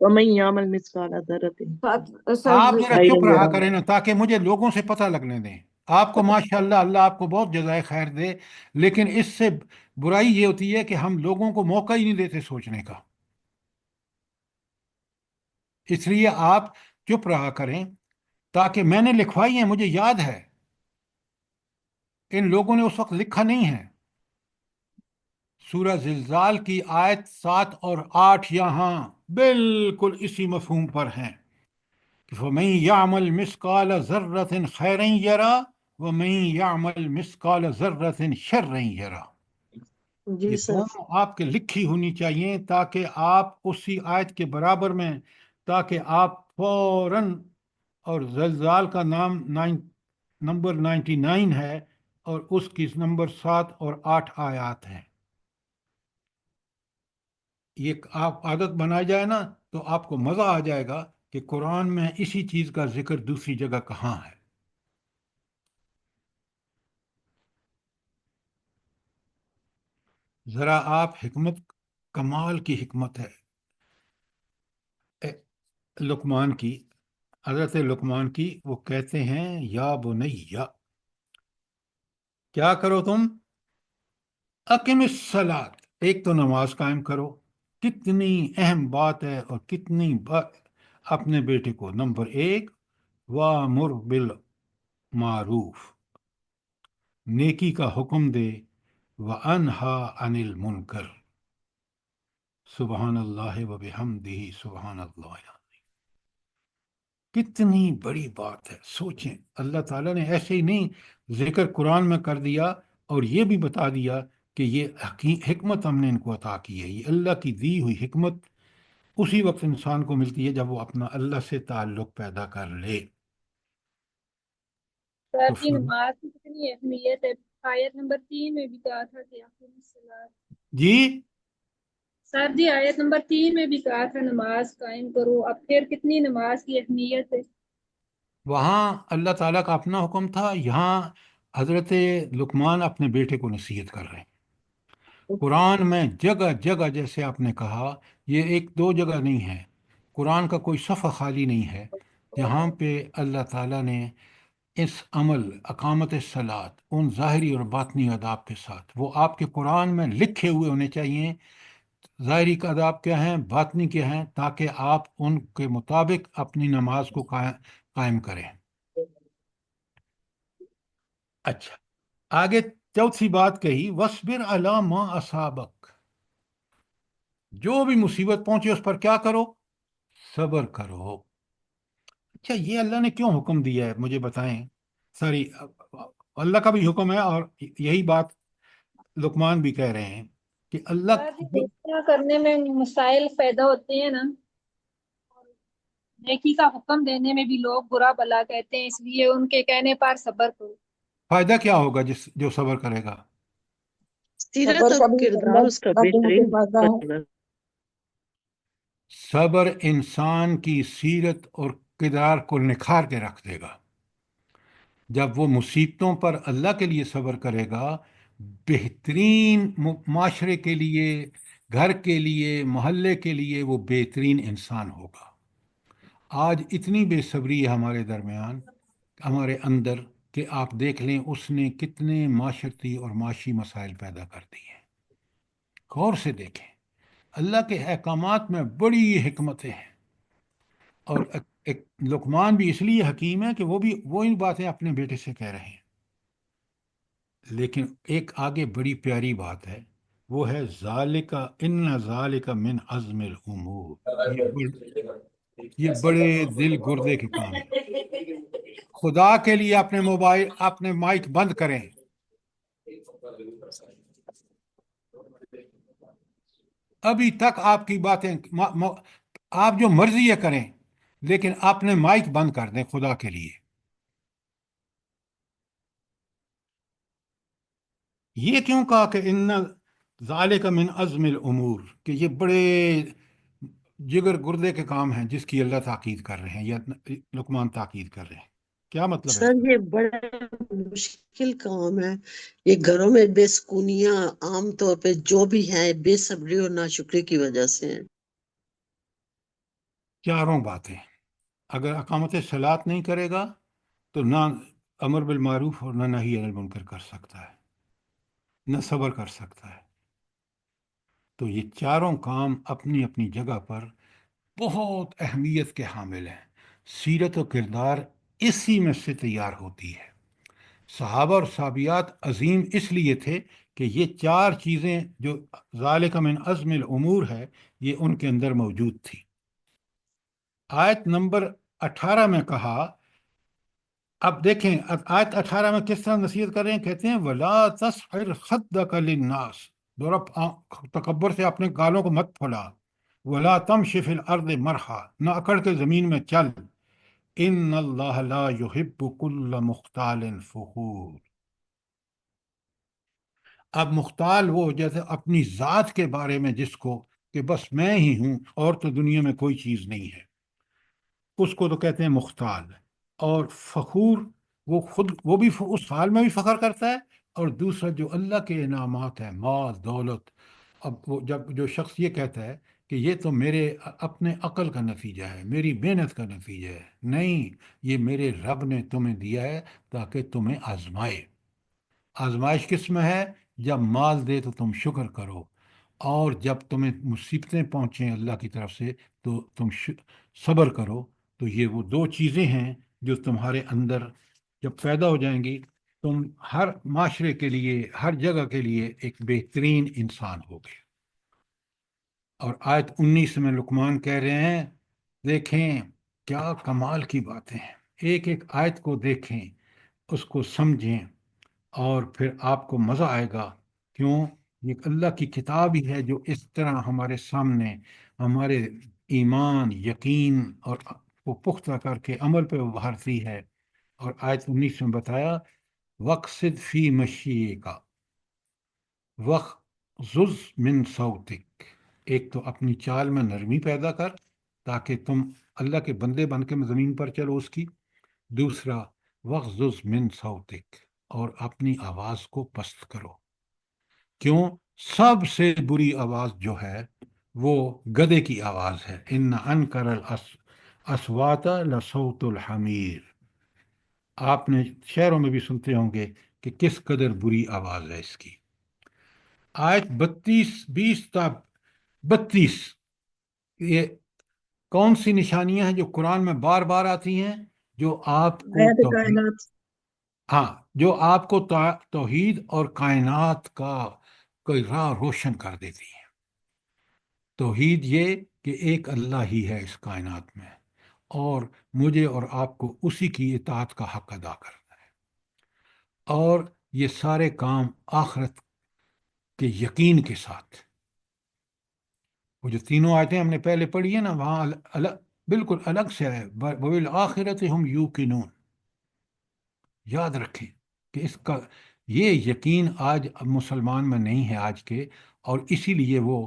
ومن يعمل مثقال ذرة آپ ذرا خيرا چپ رہا يره۔ کریں نا تاکہ مجھے لوگوں سے پتہ لگنے دیں۔ آپ کو ماشاء اللہ، اللہ آپ کو بہت جزائے خیر دے، لیکن اس سے برائی یہ ہوتی ہے کہ ہم لوگوں کو موقع ہی نہیں دیتے سوچنے کا۔ اس لیے آپ چپ رہا کریں تاکہ میں نے لکھوائی ہیں، مجھے یاد ہے، ان لوگوں نے اس وقت لکھا نہیں ہے۔ سورہ زلزال کی آیت 7 اور 8 یہاں بالکل اسی مفہوم پر ہیں کہ فَمَن يَعْمَلْ مِثْقَالَ ذَرَّةٍ خَيْرًا يَرَهُ وَمَن يَعْمَلْ مِثْقَالَ ذَرَّةٍ شَرًّا يَرَهُ۔ جی یہ سر، دونوں آپ کے لکھی ہونی چاہیے تاکہ آپ اسی آیت کے برابر میں، تاکہ آپ فوراً، اور زلزال کا نام نمبر 99 ہے اور اس کی نمبر 7 اور 8 آیات ہیں۔ یہ آپ عادت بنائی جائے نا تو آپ کو مزہ آ جائے گا کہ قرآن میں اسی چیز کا ذکر دوسری جگہ کہاں ہے۔ ذرا آپ حکمت، کمال کی حکمت ہے لقمان کی، حضرت لقمان کی۔ وہ کہتے ہیں یا بنیا، کیا کرو تم؟ اقم الصلاۃ، ایک تو نماز قائم کرو۔ کتنی اہم بات ہے اور کتنی بات اپنے بیٹے کو، نمبر 1، وَأْمُرْ بِالْمَعْرُوفِ، نیکی کا حکم دے، وَأَنْهَا عَنِ الْمُنْکَرِ، سبحان اللہ وبحمدہ، سبحان اللہ العظیم۔ کتنی بڑی بات ہے، سوچیں، اللہ تعالیٰ نے ایسے ہی نہیں ذکر قرآن میں کر دیا اور یہ بھی بتا دیا کہ یہ حکمت ہم نے ان کو عطا کی ہے۔ یہ اللہ کی دی ہوئی حکمت اسی وقت انسان کو ملتی ہے جب وہ اپنا اللہ سے تعلق پیدا کر لے۔ سر تو جی نماز کی کتنی اہمیت ہے، آیت نمبر 3 میں بھی کہا تھا کہ اقیم الصلاۃ۔ جی سر جی آیت نمبر 3 میں بھی کہا تھا نماز قائم کرو، اب پھر کتنی نماز کی اہمیت ہے۔ وہاں اللہ تعالیٰ کا اپنا حکم تھا، یہاں حضرت لقمان اپنے بیٹے کو نصیحت کر رہے ہیں۔ قرآن میں جگہ جگہ، جیسے آپ نے کہا، یہ ایک دو جگہ نہیں ہے، قرآن کا کوئی صفحہ خالی نہیں ہے جہاں پہ اللہ تعالیٰ نے اس عمل اقامت الصلاۃ، ان ظاہری اور باطنی آداب کے ساتھ، وہ آپ کے قرآن میں لکھے ہوئے ہونے چاہیے، ظاہری کا آداب کیا ہیں، باطنی کیا ہیں، تاکہ آپ ان کے مطابق اپنی نماز کو قائم کریں۔ اچھا، آگے چوتھی بات کہی، وَاصْبِرْ عَلَىٰ مَا أَصَابَكَ، جو بھی مصیبت پہنچے اس پر کیا کرو؟ صبر کرو۔ اچھا، یہ اللہ نے کیوں حکم دیا ہے مجھے بتائیں؟ ساری اللہ کا بھی حکم ہے اور یہی بات لقمان بھی کہہ رہے ہیں کہ اللہ سر جی اس طرح کرنے میں مسائل پیدا ہوتے ہیں نا، نیکی کا حکم دینے میں بھی لوگ برا بلا کہتے ہیں، اس لیے ان کے کہنے پر صبر کرو۔ فائدہ کیا ہوگا جو صبر کرے گا؟ سیرت اور کردار اس کا بہترین بننا۔ صبر انسان کی سیرت اور کردار کو نکھار کے رکھ دے گا۔ جب وہ مصیبتوں پر اللہ کے لیے صبر کرے گا، بہترین معاشرے کے لیے، گھر کے لیے، محلے کے لیے وہ بہترین انسان ہوگا۔ آج اتنی بے صبری ہے ہمارے درمیان، ہمارے اندر، کہ آپ دیکھ لیں اس نے کتنے معاشرتی اور معاشی مسائل پیدا کر دی ہیں۔ غور سے دیکھیں، اللہ کے احکامات میں بڑی حکمتیں ہیں، اور ایک لقمان بھی اس لیے حکیم ہے کہ وہ بھی وہی باتیں اپنے بیٹے سے کہہ رہے ہیں۔ لیکن ایک آگے بڑی پیاری بات ہے، وہ ہے ذالک ان ذالک من عزم الامور، یہ بڑے دل گردے کے کام ہیں۔ خدا کے لیے اپنے موبائل، اپنے مائک بند کریں۔ ابھی تک آپ کی باتیں آپ جو مرضی یہ کریں، لیکن اپنے مائک بند کر دیں خدا کے لیے۔ یہ کیوں کہا کہ ان ذالک من عزم الامور، کہ یہ بڑے جگر گردے کے کام ہیں جس کی اللہ تاکید کر رہے ہیں یا لقمان تاکید کر رہے ہیں؟ کیا مطلب ہے اس سر کا؟ یہ بڑا مشکل کام ہے، یہ گھروں میں بے سکونیاں عام طور پہ جو بھی ہیں بے صبری اور ناشکری کی وجہ سے ہیں۔ چاروں باتیں، اگر اقامت صلاۃ نہیں کرے گا تو نہ امر بالمعروف اور نہ نہی عن المنکر کر سکتا ہے، نہ صبر کر سکتا ہے۔ تو یہ چاروں کام اپنی اپنی جگہ پر بہت اہمیت کے حامل ہیں۔ سیرت و کردار اسی میں سے تیار ہوتی ہے۔ صحابہ اور صحابیات عظیم اس لیے تھے کہ یہ چار چیزیں جو ذالک من عزم الامور ہے، یہ ان کے اندر موجود تھی۔ آیت نمبر 18 میں کہا، اب دیکھیں آیت 18 میں کس طرح نصیحت کر رہے ہیں، کہتے ہیں وَلَا تَصْعِرْ خَدَّكَ لِلنَّاسِ، تکبر سے اپنے گالوں کو مت پھولا۔ وَلَا تَمْشِ فِي الْأَرْضِ مَرْحًا، نہ اکڑ کے زمین میں چل۔ إِنَّ اللَّهَ لَا يُحِبُّ كُلَّ مُخْتَالٍ فَخُورٍ۔ اب مختال وہ جیسے اپنی ذات کے بارے میں جس کو کہ بس میں ہی ہوں اور تو دنیا میں کوئی چیز نہیں ہے، اس کو تو کہتے ہیں مختال۔ اور فخور، وہ خود وہ بھی اس حال میں بھی فخر کرتا ہے، اور دوسرا جو اللہ کے انعامات ہیں، مال دولت، اب وہ جب جو شخص یہ کہتا ہے کہ یہ تو میرے اپنے عقل کا نتیجہ ہے، میری محنت کا نتیجہ ہے، نہیں، یہ میرے رب نے تمہیں دیا ہے تاکہ تمہیں آزمائے۔ آزمائش کس میں ہے؟ جب مال دے تو تم شکر کرو، اور جب تمہیں مصیبتیں پہنچیں اللہ کی طرف سے تو تم صبر کرو۔ تو یہ وہ دو چیزیں ہیں جو تمہارے اندر جب پیدا ہو جائیں گی، تم ہر معاشرے کے لیے، ہر جگہ کے لیے ایک بہترین انسان ہوگے۔ اور آیت 19 میں لقمان کہہ رہے ہیں، دیکھیں کیا کمال کی باتیں ہیں، ایک ایک آیت کو دیکھیں، اس کو سمجھیں، اور پھر آپ کو مزہ آئے گا۔ کیوں؟ یہ اللہ کی کتاب ہی ہے جو اس طرح ہمارے سامنے ہمارے ایمان، یقین اور کو پختہ کر کے عمل پہ ابھارتی ہے۔ اور آیت 19 میں بتایا وقصد فی مشی کا وغضض من صوتک، ایک تو اپنی چال میں نرمی پیدا کر تاکہ تم اللہ کے بندے بن کے زمین پر چلو اس کی۔ دوسرا وغضض من صوتک، اور اپنی آواز کو پست کرو۔ کیوں؟ سب سے بری آواز جو ہے وہ گدھے کی آواز ہے۔ ان انکر الاصوات لصوت الحمیر، آپ نے شہروں میں بھی سنتے ہوں گے کہ کس قدر بری آواز ہے اس کی۔ آیت 20 تا 32، یہ کون سی نشانیاں ہیں جو قرآن میں بار بار آتی ہیں، جو آپ کو آیات کائنات۔ ہاں، جو آپ کو توحید اور کائنات کا کوئی راہ روشن کر دیتی ہے۔ توحید یہ کہ ایک اللہ ہی ہے اس کائنات میں، اور مجھے اور آپ کو اسی کی اطاعت کا حق ادا کرنا ہے، اور یہ سارے کام آخرت کے یقین کے ساتھ۔ وہ جو تینوں آیتیں ہم نے پہلے پڑھی ہیں نا، وہاں بالکل الگ سے ہے، وَبِالْآخِرَةِ هُمْ يُوقِنُونَ۔ یاد رکھیں کہ اس کا یہ یقین آج مسلمان میں نہیں ہے آج کے، اور اسی لیے وہ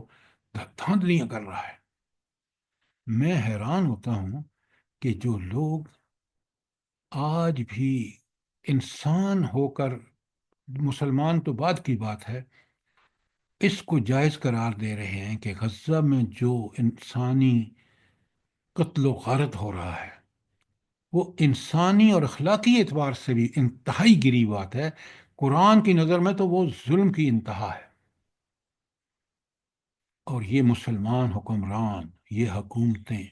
دھاندلیاں کر رہا ہے۔ میں حیران ہوتا ہوں کہ جو لوگ آج بھی انسان ہو کر، مسلمان تو بعد کی بات ہے، اس کو جائز قرار دے رہے ہیں کہ غزہ میں جو انسانی قتل و غارت ہو رہا ہے وہ انسانی اور اخلاقی اعتبار سے بھی انتہائی گری بات ہے۔ قرآن کی نظر میں تو وہ ظلم کی انتہا ہے، اور یہ مسلمان حکمران، یہ حکومتیں،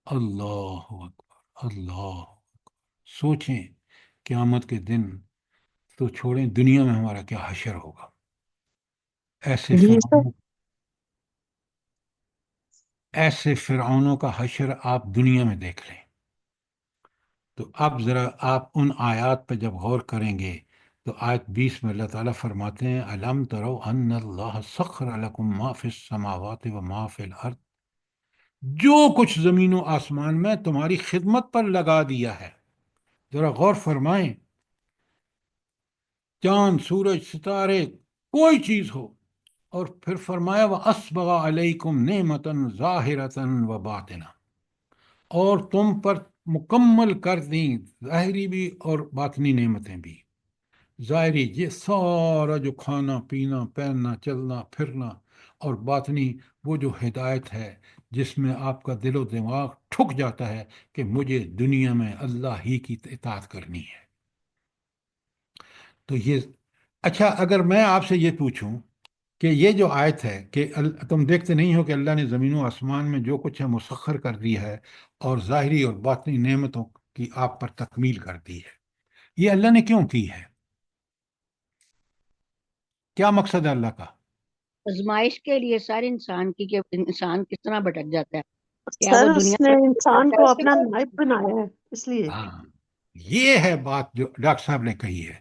اللہ اکبر اللہ اکبر۔ سوچیں قیامت کے دن تو چھوڑیں، دنیا میں ہمارا کیا حشر ہوگا۔ ایسے جی سر، فرعونوں ایسے فرعونوں کا حشر آپ دنیا میں دیکھ لیں۔ تو اب ذرا آپ ان آیات پہ جب غور کریں گے تو آیت 20 میں اللہ تعالیٰ فرماتے ہیں الم ترو ان اللہ سخر لکم ما فی السماوات و ما فی الارض، جو کچھ زمین و آسمان میں تمہاری خدمت پر لگا دیا ہے. ذرا غور فرمائیں، چاند، سورج، ستارے، کوئی چیز ہو، اور پھر فرمایا وَأَسْبَغَ عَلَيْكُمْ نِعْمَةً ظَاهِرَةً وَبَاطِنَةً، اور تم پر مکمل کر دیں ظاہری بھی اور باطنی نعمتیں بھی. ظاہری یہ سارا جو کھانا پینا پہننا چلنا پھرنا، اور باطنی وہ جو ہدایت ہے جس میں آپ کا دل و دماغ ٹھک جاتا ہے کہ مجھے دنیا میں اللہ ہی کی اطاعت کرنی ہے. تو یہ اچھا، اگر میں آپ سے یہ پوچھوں کہ یہ جو آیت ہے کہ تم دیکھتے نہیں ہو کہ اللہ نے زمین و آسمان میں جو کچھ ہے مسخر کر دیا ہے اور ظاہری اور باطنی نعمتوں کی آپ پر تکمیل کر دی ہے، یہ اللہ نے کیوں کی ہے؟ کیا مقصد ہے اللہ کا؟ آزمائش کے لیے سارے انسان کی، کہ انسان کس طرح بھٹک جاتا ہے. کیا سر وہ اس دنیا نے سے انسان کرتا ہے کو اس کے اپنا بعد؟ نائب بنایا ہے اس لیے. ہاں، یہ ہے بات جو ڈاکٹر صاحب نے کہی ہے.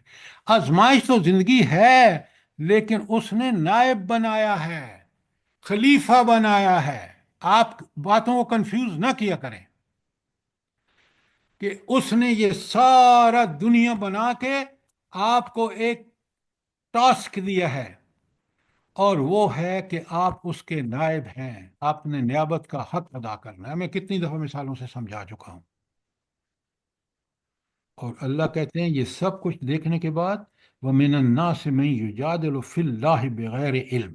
آزمائش تو زندگی ہے، لیکن اس نے نائب بنایا ہے، خلیفہ بنایا ہے. آپ باتوں کو کنفیوز نہ کیا کریں کہ اس نے یہ سارا دنیا بنا کے آپ کو ایک ٹاسک دیا ہے، اور وہ ہے کہ آپ اس کے نائب ہیں. آپ نے نیابت کا حق ادا کرنا ہے. میں کتنی دفعہ مثالوں سے سمجھا چکا ہوں. اور اللہ کہتے ہیں یہ سب کچھ دیکھنے کے بعد وَمِنَ النَّاسِ مَن يُجَادِلُ فِي اللَّهِ بِغَيْرِ علم،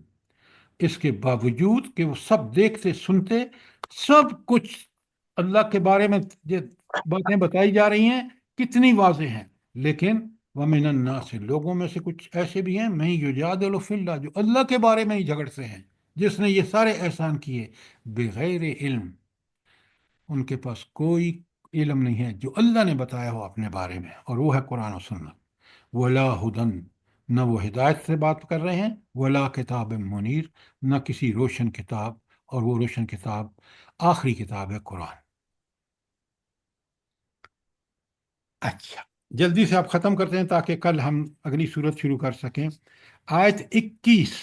اس کے باوجود کہ وہ سب دیکھتے سنتے سب کچھ اللہ کے بارے میں جو باتیں بتائی جا رہی ہیں کتنی واضح ہیں، لیکن وَمِنَ النَّاسِ لوگوں میں سے کچھ ایسے بھی ہیں مَن يُجَادِلُ فِي اللَّهِ جو اللہ کے بارے میں ہی جھگڑتے ہیں، جس نے یہ سارے احسان کیے، بغیر علم، ان کے پاس کوئی علم نہیں ہے جو اللہ نے بتایا ہو اپنے بارے میں، اور وہ ہے قرآن و سنت. ولا ہدن، نہ وہ ہدایت سے بات کر رہے ہیں، ولا کتاب منیر، نہ کسی روشن کتاب، اور وہ روشن کتاب آخری کتاب ہے قرآن. اچھا، جلدی سے آپ ختم کرتے ہیں تاکہ کل ہم اگلی صورت شروع کر سکیں. آیت 21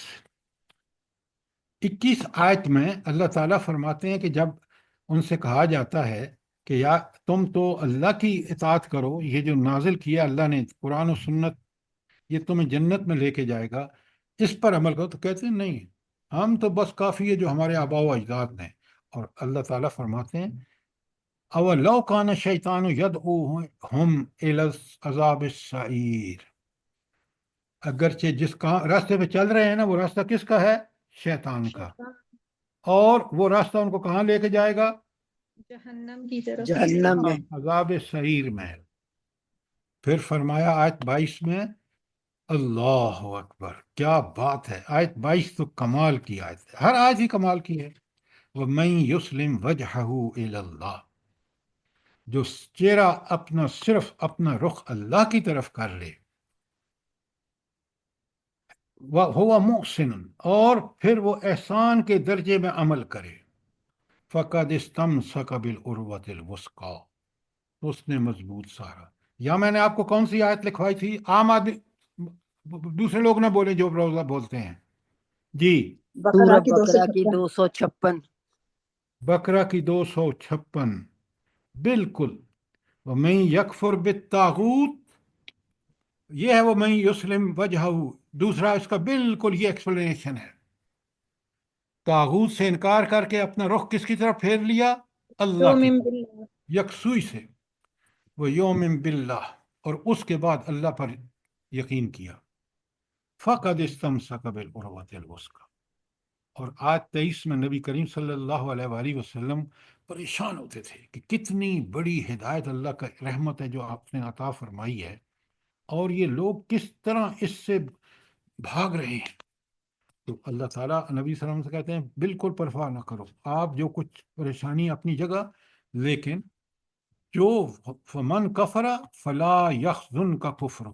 آیت میں اللہ تعالیٰ فرماتے ہیں کہ جب ان سے کہا جاتا ہے کہ یا تم تو اللہ کی اطاعت کرو، یہ جو نازل کیا اللہ نے قرآن و سنت یہ تمہیں جنت میں لے کے جائے گا، اس پر عمل کرو، تو کہتے ہیں نہیں، ہم تو بس کافی ہے جو ہمارے آباء و اجداد نے. اور اللہ تعالیٰ فرماتے ہیں اولو کان الشیطان یدعوہم الی عذاب السعیر، اگرچہ جس کا راستے پہ چل رہے ہیں نا، وہ راستہ کس کا ہے؟ شیطان کا. شیطان اور وہ راستہ ان کو کہاں لے کے جائے گا؟ جہنم کی طرف. جہنم میں. عذاب سعیر میں. پھر فرمایا آیت 22 میں اللہ اکبر، کیا بات ہے! آیت 22 تو کمال کی آیت ہے، ہر آیت ہی کمال کی ہے. وَمَن يُسْلِمْ وَجْهَهُ إِلَى اللَّهِ، جو چہرہ اپنا صرف اپنا رخ اللہ کی طرف کر لے، وَهُوَ مُحْسِنٌ، اور پھر وہ احسان کے درجے میں عمل کرے، فَقَدِ اسْتَمْسَكَ بِالْعُرْوَةِ الْوُثْقَىٰ، اس نے مضبوط سہارا. یا میں نے آپ کو کون سی آیت لکھوائی تھی؟ عام آدمی، دوسرے لوگ نہ بولیں جو روزہ بولتے ہیں. جی، بقرہ سورہ کی بقرہ کی 256. 256. بقرہ کی 256، بالکل. وَمَن یکفر بالطاغوت، یہ ہے وَمَن یسلم وجہہ، دوسرا اس کا بالکل یہ ایکسپلینیشن ہے. طاغوت سے انکار کر کے اپنا رخ کس کی طرف پھیر لیا؟ اللہ کی یوم طرف، باللہ. یکسوئی سے. وہ یوم باللہ، اور اس کے بعد اللہ پر یقین کیا. فقد استمسک بالعروۃ الوثقی. اور آج 23 میں نبی کریم صلی اللہ علیہ وآلہ وسلم پریشان ہوتے تھے کہ کتنی بڑی ہدایت اللہ کا رحمت ہے جو آپ نے عطا فرمائی ہے، اور یہ لوگ کس طرح اس سے بھاگ رہے ہیں. تو اللہ تعالیٰ نبی صلی اللہ علیہ وسلم سے کہتے ہیں بالکل پرواہ نہ کرو، آپ جو کچھ پریشانی اپنی جگہ، لیکن جو فمن کفر فلا یحزنک کفرہ،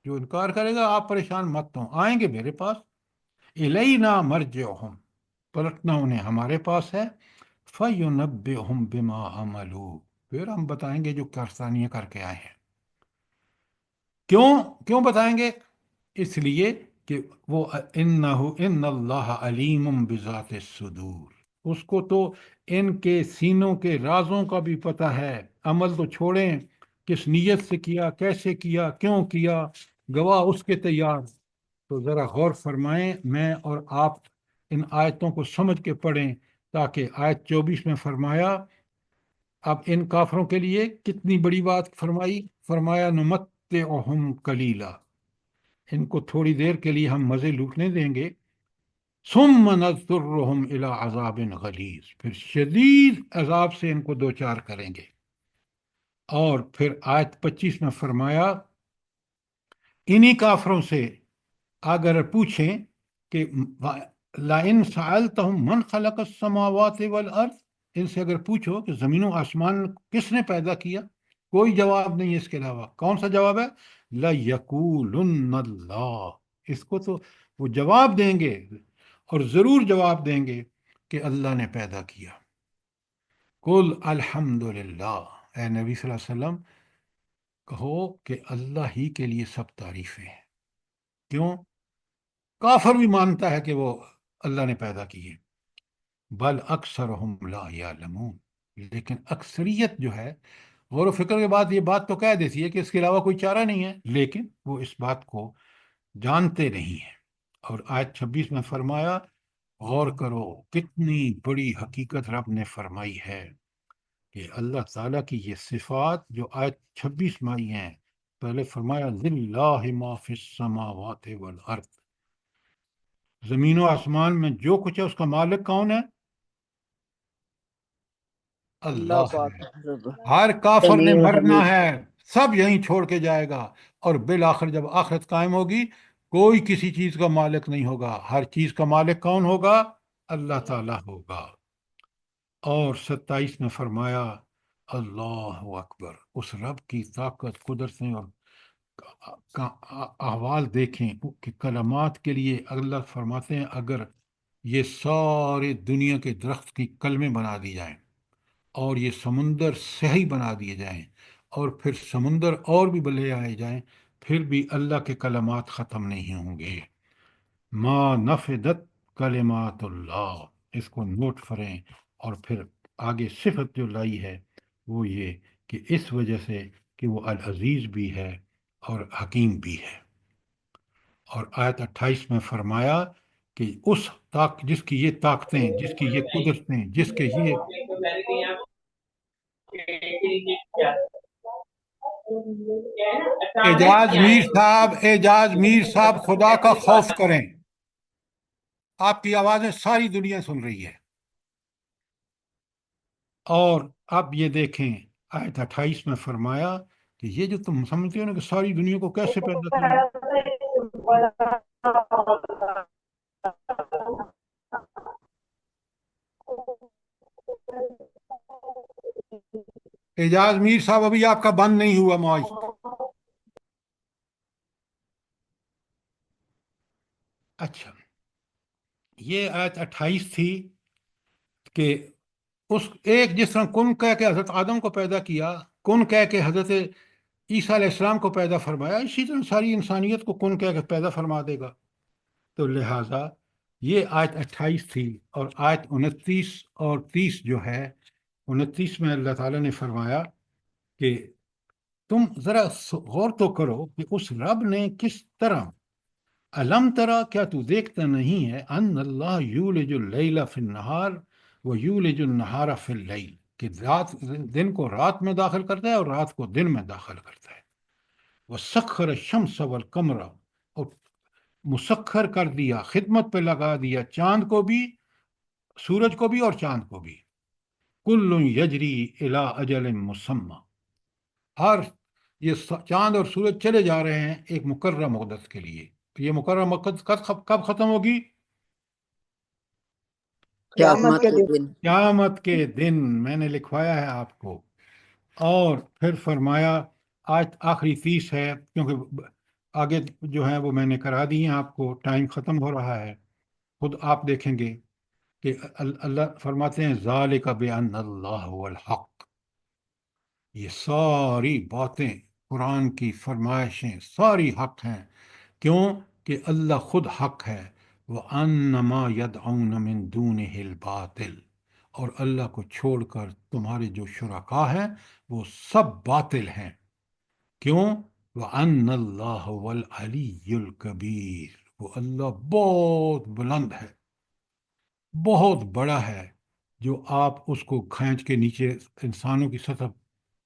جو انکار کرے گا آپ پریشان مت ہوں، آئیں گے میرے پاس. الینا مرجعہم، پلٹنا انہیں ہمارے پاس ہے. فَيُنَبِّئُهُم بِمَا عَمَلُوا، پھر ہم بتائیں گے جو کارستانیاں کر کے آئے ہیں. کیوں کیوں بتائیں گے؟ اس لیے کہ وہ ان اللہ علیم بذات الصدور، اس کو تو ان کے سینوں کے رازوں کا بھی پتہ ہے، عمل تو چھوڑیں، کس نیت سے کیا، کیسے کیا، کیوں کیا، گواہ اس کے تیار۔ تو ذرا غور فرمائیں، میں اور آپ ان آیتوں کو سمجھ کے پڑھیں، تاکہ آیت 24 میں فرمایا، اب ان کافروں کے لیے کتنی بڑی بات فرمائی، فرمایا نمتعہم قلیلا، ان کو تھوڑی دیر کے لیے ہم مزے لوٹنے دیں گے، ثم نضطرہم الی عذاب غلیظ، پھر شدید عذاب سے ان کو دوچار کریں گے۔ اور پھر آیت 25 میں فرمایا انہی کافروں سے اگر پوچھیں کہ لَإِن سَأَلْتَهُم مَّنْ خَلَقَ السَّمَاوَاتِ وَالْأَرْضِ، ان سے اگر پوچھو کہ زمین و آسمان کس نے پیدا کیا، کوئی جواب نہیں ہے اس کے علاوہ۔ کون سا جواب ہے؟ لَيَقُولُنَّ اللَّهُ، اس کو تو وہ جواب دیں گے، اور ضرور جواب دیں گے کہ اللہ نے پیدا کیا۔ قُلْ الحمد للہ، اے نبی صلی اللہ علیہ وسلم کہو کہ اللہ ہی کے لیے سب تعریفیں ہیں۔ کیوں؟ کافر بھی مانتا ہے کہ وہ اللہ نے پیدا کی ہے۔ بل اکثرہم لا یعلمون، لیکن اکثریت جو ہے غور و فکر کے بعد یہ بات تو کہہ دیتی ہے کہ اس کے علاوہ کوئی چارہ نہیں ہے، لیکن وہ اس بات کو جانتے نہیں ہیں۔ اور آیت 26 میں فرمایا غور کرو کتنی بڑی حقیقت رب نے فرمائی ہے کہ اللہ تعالیٰ کی یہ صفات جو آیت 26 میں آئی ہیں، پہلے فرمایا للہ ما فی السماوات والارض، زمین و آسمان میں جو کچھ ہے اس کا مالک کون ہے؟ اللہ اللہ پاک ہے۔ رب ہر کافر نے سمیع مرنا حمید۔ ہے، سب یہیں چھوڑ کے جائے گا، اور بالآخر جب آخرت قائم ہوگی کوئی کسی چیز کا مالک نہیں ہوگا، ہر چیز کا مالک کون ہوگا؟ اللہ تعالیٰ ہوگا۔ اور 27 میں فرمایا اللہ اکبر، اس رب کی طاقت، قدرتیں اور کا احوال دیکھیں کہ کلمات کے لیے اللہ فرماتے ہیں اگر یہ سارے دنیا کے درخت کی کلمیں بنا دی جائیں، اور یہ سمندر صحیح بنا دیے جائیں، اور پھر سمندر اور بھی بلے آئے جائیں، پھر بھی اللہ کے کلمات ختم نہیں ہوں گے۔ ما نفدت کلمات اللہ، اس کو نوٹ کریں۔ اور پھر آگے صفت جو لائی ہے وہ یہ کہ اس وجہ سے کہ وہ العزیز بھی ہے اور حکیم بھی ہے۔ اور آیت 28 میں فرمایا کہ اس جس کی یہ طاقتیں، جس کی یہ قدرتیں، جس کے یہ اعجاز میر صاحب خدا کا خوف کریں، آپ کی آوازیں ساری دنیا سن رہی ہے۔ اور اب یہ دیکھیں آیت 28 میں فرمایا کہ یہ جو تم سمجھتے ہو نا کہ ساری دنیا کو کیسے پیدا کیا، اعجاز میر صاحب ابھی آپ کا بند نہیں ہوا معاذ۔ اچھا، یہ آیت 28 تھی کہ اس ایک جس طرح کن کہہ کے حضرت آدم کو پیدا کیا، کن کہہ کے حضرت عیسیٰ علیہ السلام کو پیدا فرمایا، اسی طرح ساری انسانیت کو کن کہہ کے پیدا فرما دے گا۔ تو لہٰذا یہ آیت 28 تھی، اور آیت 29 اور 30 جو ہے، 29 میں اللہ تعالیٰ نے فرمایا کہ تم ذرا غور تو کرو کہ اس رب نے کس طرح، علم ترا، کیا تو دیکھتا نہیں ہے، ان اللہ یولج اللیل فی النہار و یولج النہار فی اللیل، کہ دن کو رات میں داخل کرتا ہے اور رات کو دن میں داخل کرتا ہے۔ وسخر الشمس والقمر، اور مسخر کر دیا، خدمت پہ لگا دیا چاند کو بھی، سورج کو بھی اور چاند کو بھی، کل یجری الی اجل مسمى، ہر یہ چاند اور سورج چلے جا رہے ہیں ایک مقررہ مدت کے لیے۔ یہ مقررہ مدت کب ختم ہوگی؟ قیامت کے دن۔ قیامت کے دن، میں نے لکھوایا ہے آپ کو۔ اور پھر فرمایا آج آخری 30 ہے، کیونکہ آگے جو ہیں وہ میں نے کرا دی ہیں آپ کو، ٹائم ختم ہو رہا ہے، خود آپ دیکھیں گے کہ اللہ فرماتے ہیں ذالک بان اللہ هو الحق، یہ ساری باتیں قرآن کی فرمائشیں ساری حق ہیں، کیوں کہ اللہ خود حق ہے، وَأَنَّمَا يَدْعُونَ مِن دُونِهِ الْبَاطِلِ، اور اللہ کو چھوڑ کر تمہارے جو شرکا ہیں وہ سب باطل ہیں، کیوں؟ وَأَنَّ اللَّهَ هُوَ الْعَلِيُّ الْكَبِيرُ، وہ اللہ بہت بلند ہے، بہت بڑا ہے، جو آپ اس کو کھینچ کے نیچے انسانوں کی سطح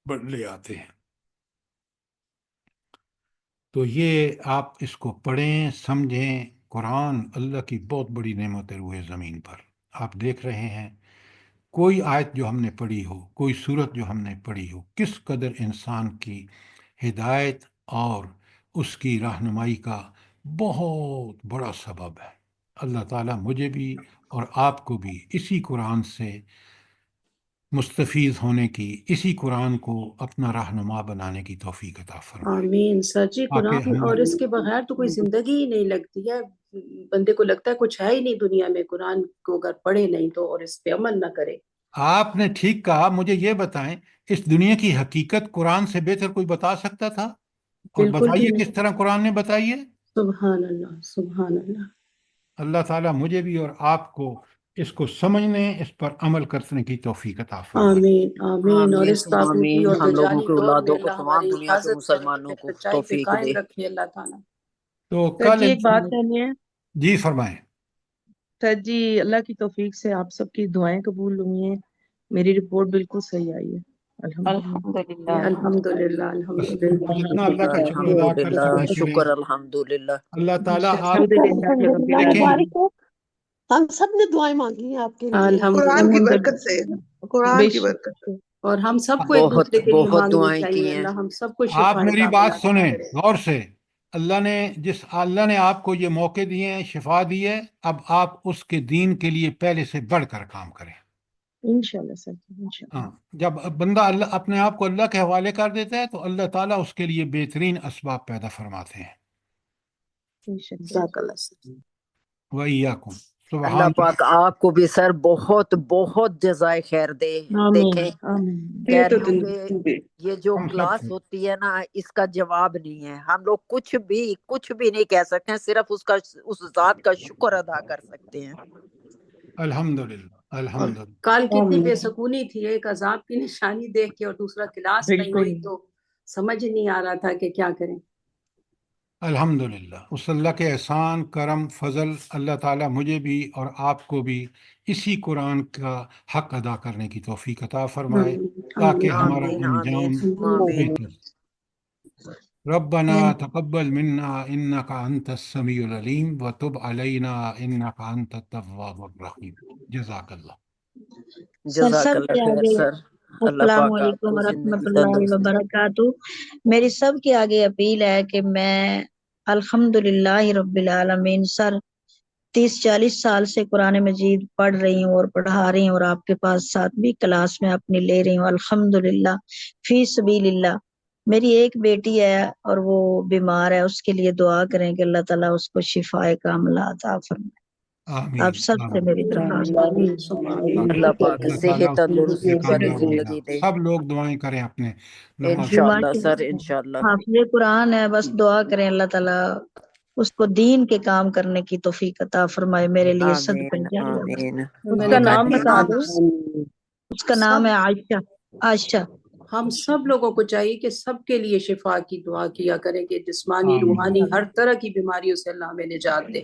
پر لے آتے ہیں۔ تو یہ آپ اس کو پڑھیں، سمجھیں۔ قرآن اللہ کی بہت بڑی نعمت ہے روئے زمین پر۔ آپ دیکھ رہے ہیں کوئی آیت جو ہم نے پڑھی ہو، کوئی صورت جو ہم نے پڑھی ہو، کس قدر انسان کی ہدایت اور اس کی رہنمائی کا بہت بڑا سبب ہے۔ اللہ تعالیٰ مجھے بھی اور آپ کو بھی اسی قرآن سے مستفیض ہونے کی، اسی قرآن کو اپنا رہنما بنانے کی توفیق عطا فرمائے، آمین سر جی۔ تاکہ قرآن ہم اور اس کے بغیر تو کوئی زندگی ہی نہیں لگتی ہے، بندے کو لگتا ہے کچھ ہے ہی نہیں دنیا میں، قرآن کو اگر پڑھے نہیں تو اور اس پہ عمل نہ کرے۔ آپ نے ٹھیک کہا۔ مجھے یہ بتائیں، اس دنیا کی حقیقت قرآن سے بہتر کوئی بتا سکتا تھا؟ اور بالکل بھی بتائیے نہیں۔ کس طرح قرآن نے بتائی ہے۔ سبحان اللہ، سبحان اللہ۔ اللہ تعالیٰ مجھے بھی اور آپ کو اس کو سمجھنے، اس پر عمل کرنے کی توفیق عطا فرمائے۔ آمین آمین۔ اور آمین اس ثم طاغوتی آمین، اور ہم لوگوں دجالی کے دور میں اولادوں کو، اللہ تمام ہماری دنیا کے حفاظت کرے، مسلمانوں کو سچائی پہ توفیق قائم دے۔ رکھے اللہ تعالیٰ۔ تو سر کل جی ایک بات کرنی ہے۔ جی فرمائیں۔ سر جی اللہ کی توفیق سے آپ سب کی دعائیں قبول ہوئی ہیں، میری رپورٹ بالکل صحیح آئی ہے الحمدللہ۔ الحمدللہ بس الحمدللہ۔ جتنا اللہ کا شکر ادا کر الحمدللہ، سکیں کریں۔ شکر الحمدللہ۔ اللہ تعالیٰ آپ الحمدللہ رب الحمدللہ دیکھیں، العالمین۔ مبارک ہو، ہم سب نے دعائیں مانگی ہیں آپ کے لیے۔ قرآن کی برکت سے، قرآن کی برکت سے اور ہم سب کو ایک بہت دوسرے کے لیے بہت مانگنی دعائیں کی چاہیے، ہیں۔ اللہ ہم سب کو آپ شفا میری کاملہ بات عطا سنیں کرے۔ غور سے۔ اللہ نے آپ کو یہ موقع دیے ہیں، شفا دی ہے، اب آپ اس کے دین کے لیے پہلے سے بڑھ کر کام کریں۔ انشاءاللہ سر جی انشاءاللہ۔ ہاں، جب بندہ اپنے آپ کو اللہ کے حوالے کر دیتا ہے تو اللہ تعالیٰ اس کے لیے بہترین اسباب پیدا فرماتے ہیں۔ انشاءاللہ۔ جزاک اللہ سر۔ وَإِيَّاكُمْ اللہ سبحان پاک آپ کو بھی سر بہت بہت جزائے خیر دے۔ آمین دیکھیں آمین۔ کہتے ہیں کہ یہ جو ہم سب کلاس سے ہوتی ہے نا، اس کا جواب نہیں ہے، ہم لوگ کچھ بھی نہیں کہہ سکتے ہیں، صرف اس ذات کا شکر ادا کر سکتے ہیں۔ الحمدللہ اور الحمدللہ۔ کل کتنی آمین بے سکونی تھی، ایک عذاب کی نشانی دیکھ کے اور دوسرا کلاس نہیں بالکل۔ ہوئی تو سمجھ ہی نہیں آ رہا تھا کہ کیا کریں۔ الحمدللہ، اس اللہ کے احسان، کرم، فضل، اللہ تعالیٰ مجھے بھی اور آپ کو بھی اسی قرآن کا حق ادا کرنے کی توفیق عطا فرمائے، تاکہ آمین ہمارا آمین آمین انجام ثم آمین۔ بہتر۔ ربنا تقبل منا انك انت السميع العليم وتب علينا انك انت التواب الرحيم۔ جزاک اللہ۔ سر جزاک سب اللہ کے خیر آگے سر، اللہ السلام پاک آپ علیکم کو ورحمۃ زندگی اللہ تندرست۔ وبرکاتہ۔ میری سب کے آگے اپیل ہے کہ میں الحمدللہ رب العالمین سر 30-40 سال سے قرآن مجید پڑھ رہی ہوں اور پڑھا رہی ہوں، اور آپ کے پاس 7ویں کلاس میں اپنی لے رہی ہوں الحمدللہ فی سبیل اللہ۔ میری ایک بیٹی ہے اور وہ بیمار ہے، اس کے لیے دعا کریں کہ اللہ تعالیٰ اس کو شفائے کاملہ عطا فرمائے۔ آمین آپ سب سے آمین۔ میری درخواست ہے۔ آمین ثم آمین۔ اللہ پاک اللہ تعالیٰ صحت اس کو تندرستی شفا والی عطا فرمائے۔ زندگی دے۔ سب لوگ دعائیں کریں اپنے نماز جی انشاءاللہ ماشاء سر، انشاءاللہ۔ حافظ قرآن ہے، بس دعا کریں اللہ تعالیٰ اس کو دین کے کام کرنے کی توفیق عطا فرمائے، میرے لیے صدقہ آمین جاریہ بن۔ آمین۔ اس میرے کا آمین۔ نام بھائی بتا دو۔ اس کا نام سب ہے عائشہ۔ عائشہ۔ ہم سب لوگوں کو چاہیے کہ سب کے لیے شفا کی دعا کیا کریں کہ جسمانی آمین روحانی ہر طرح کی بیماریوں سے اللہ ہمیں نجات دے۔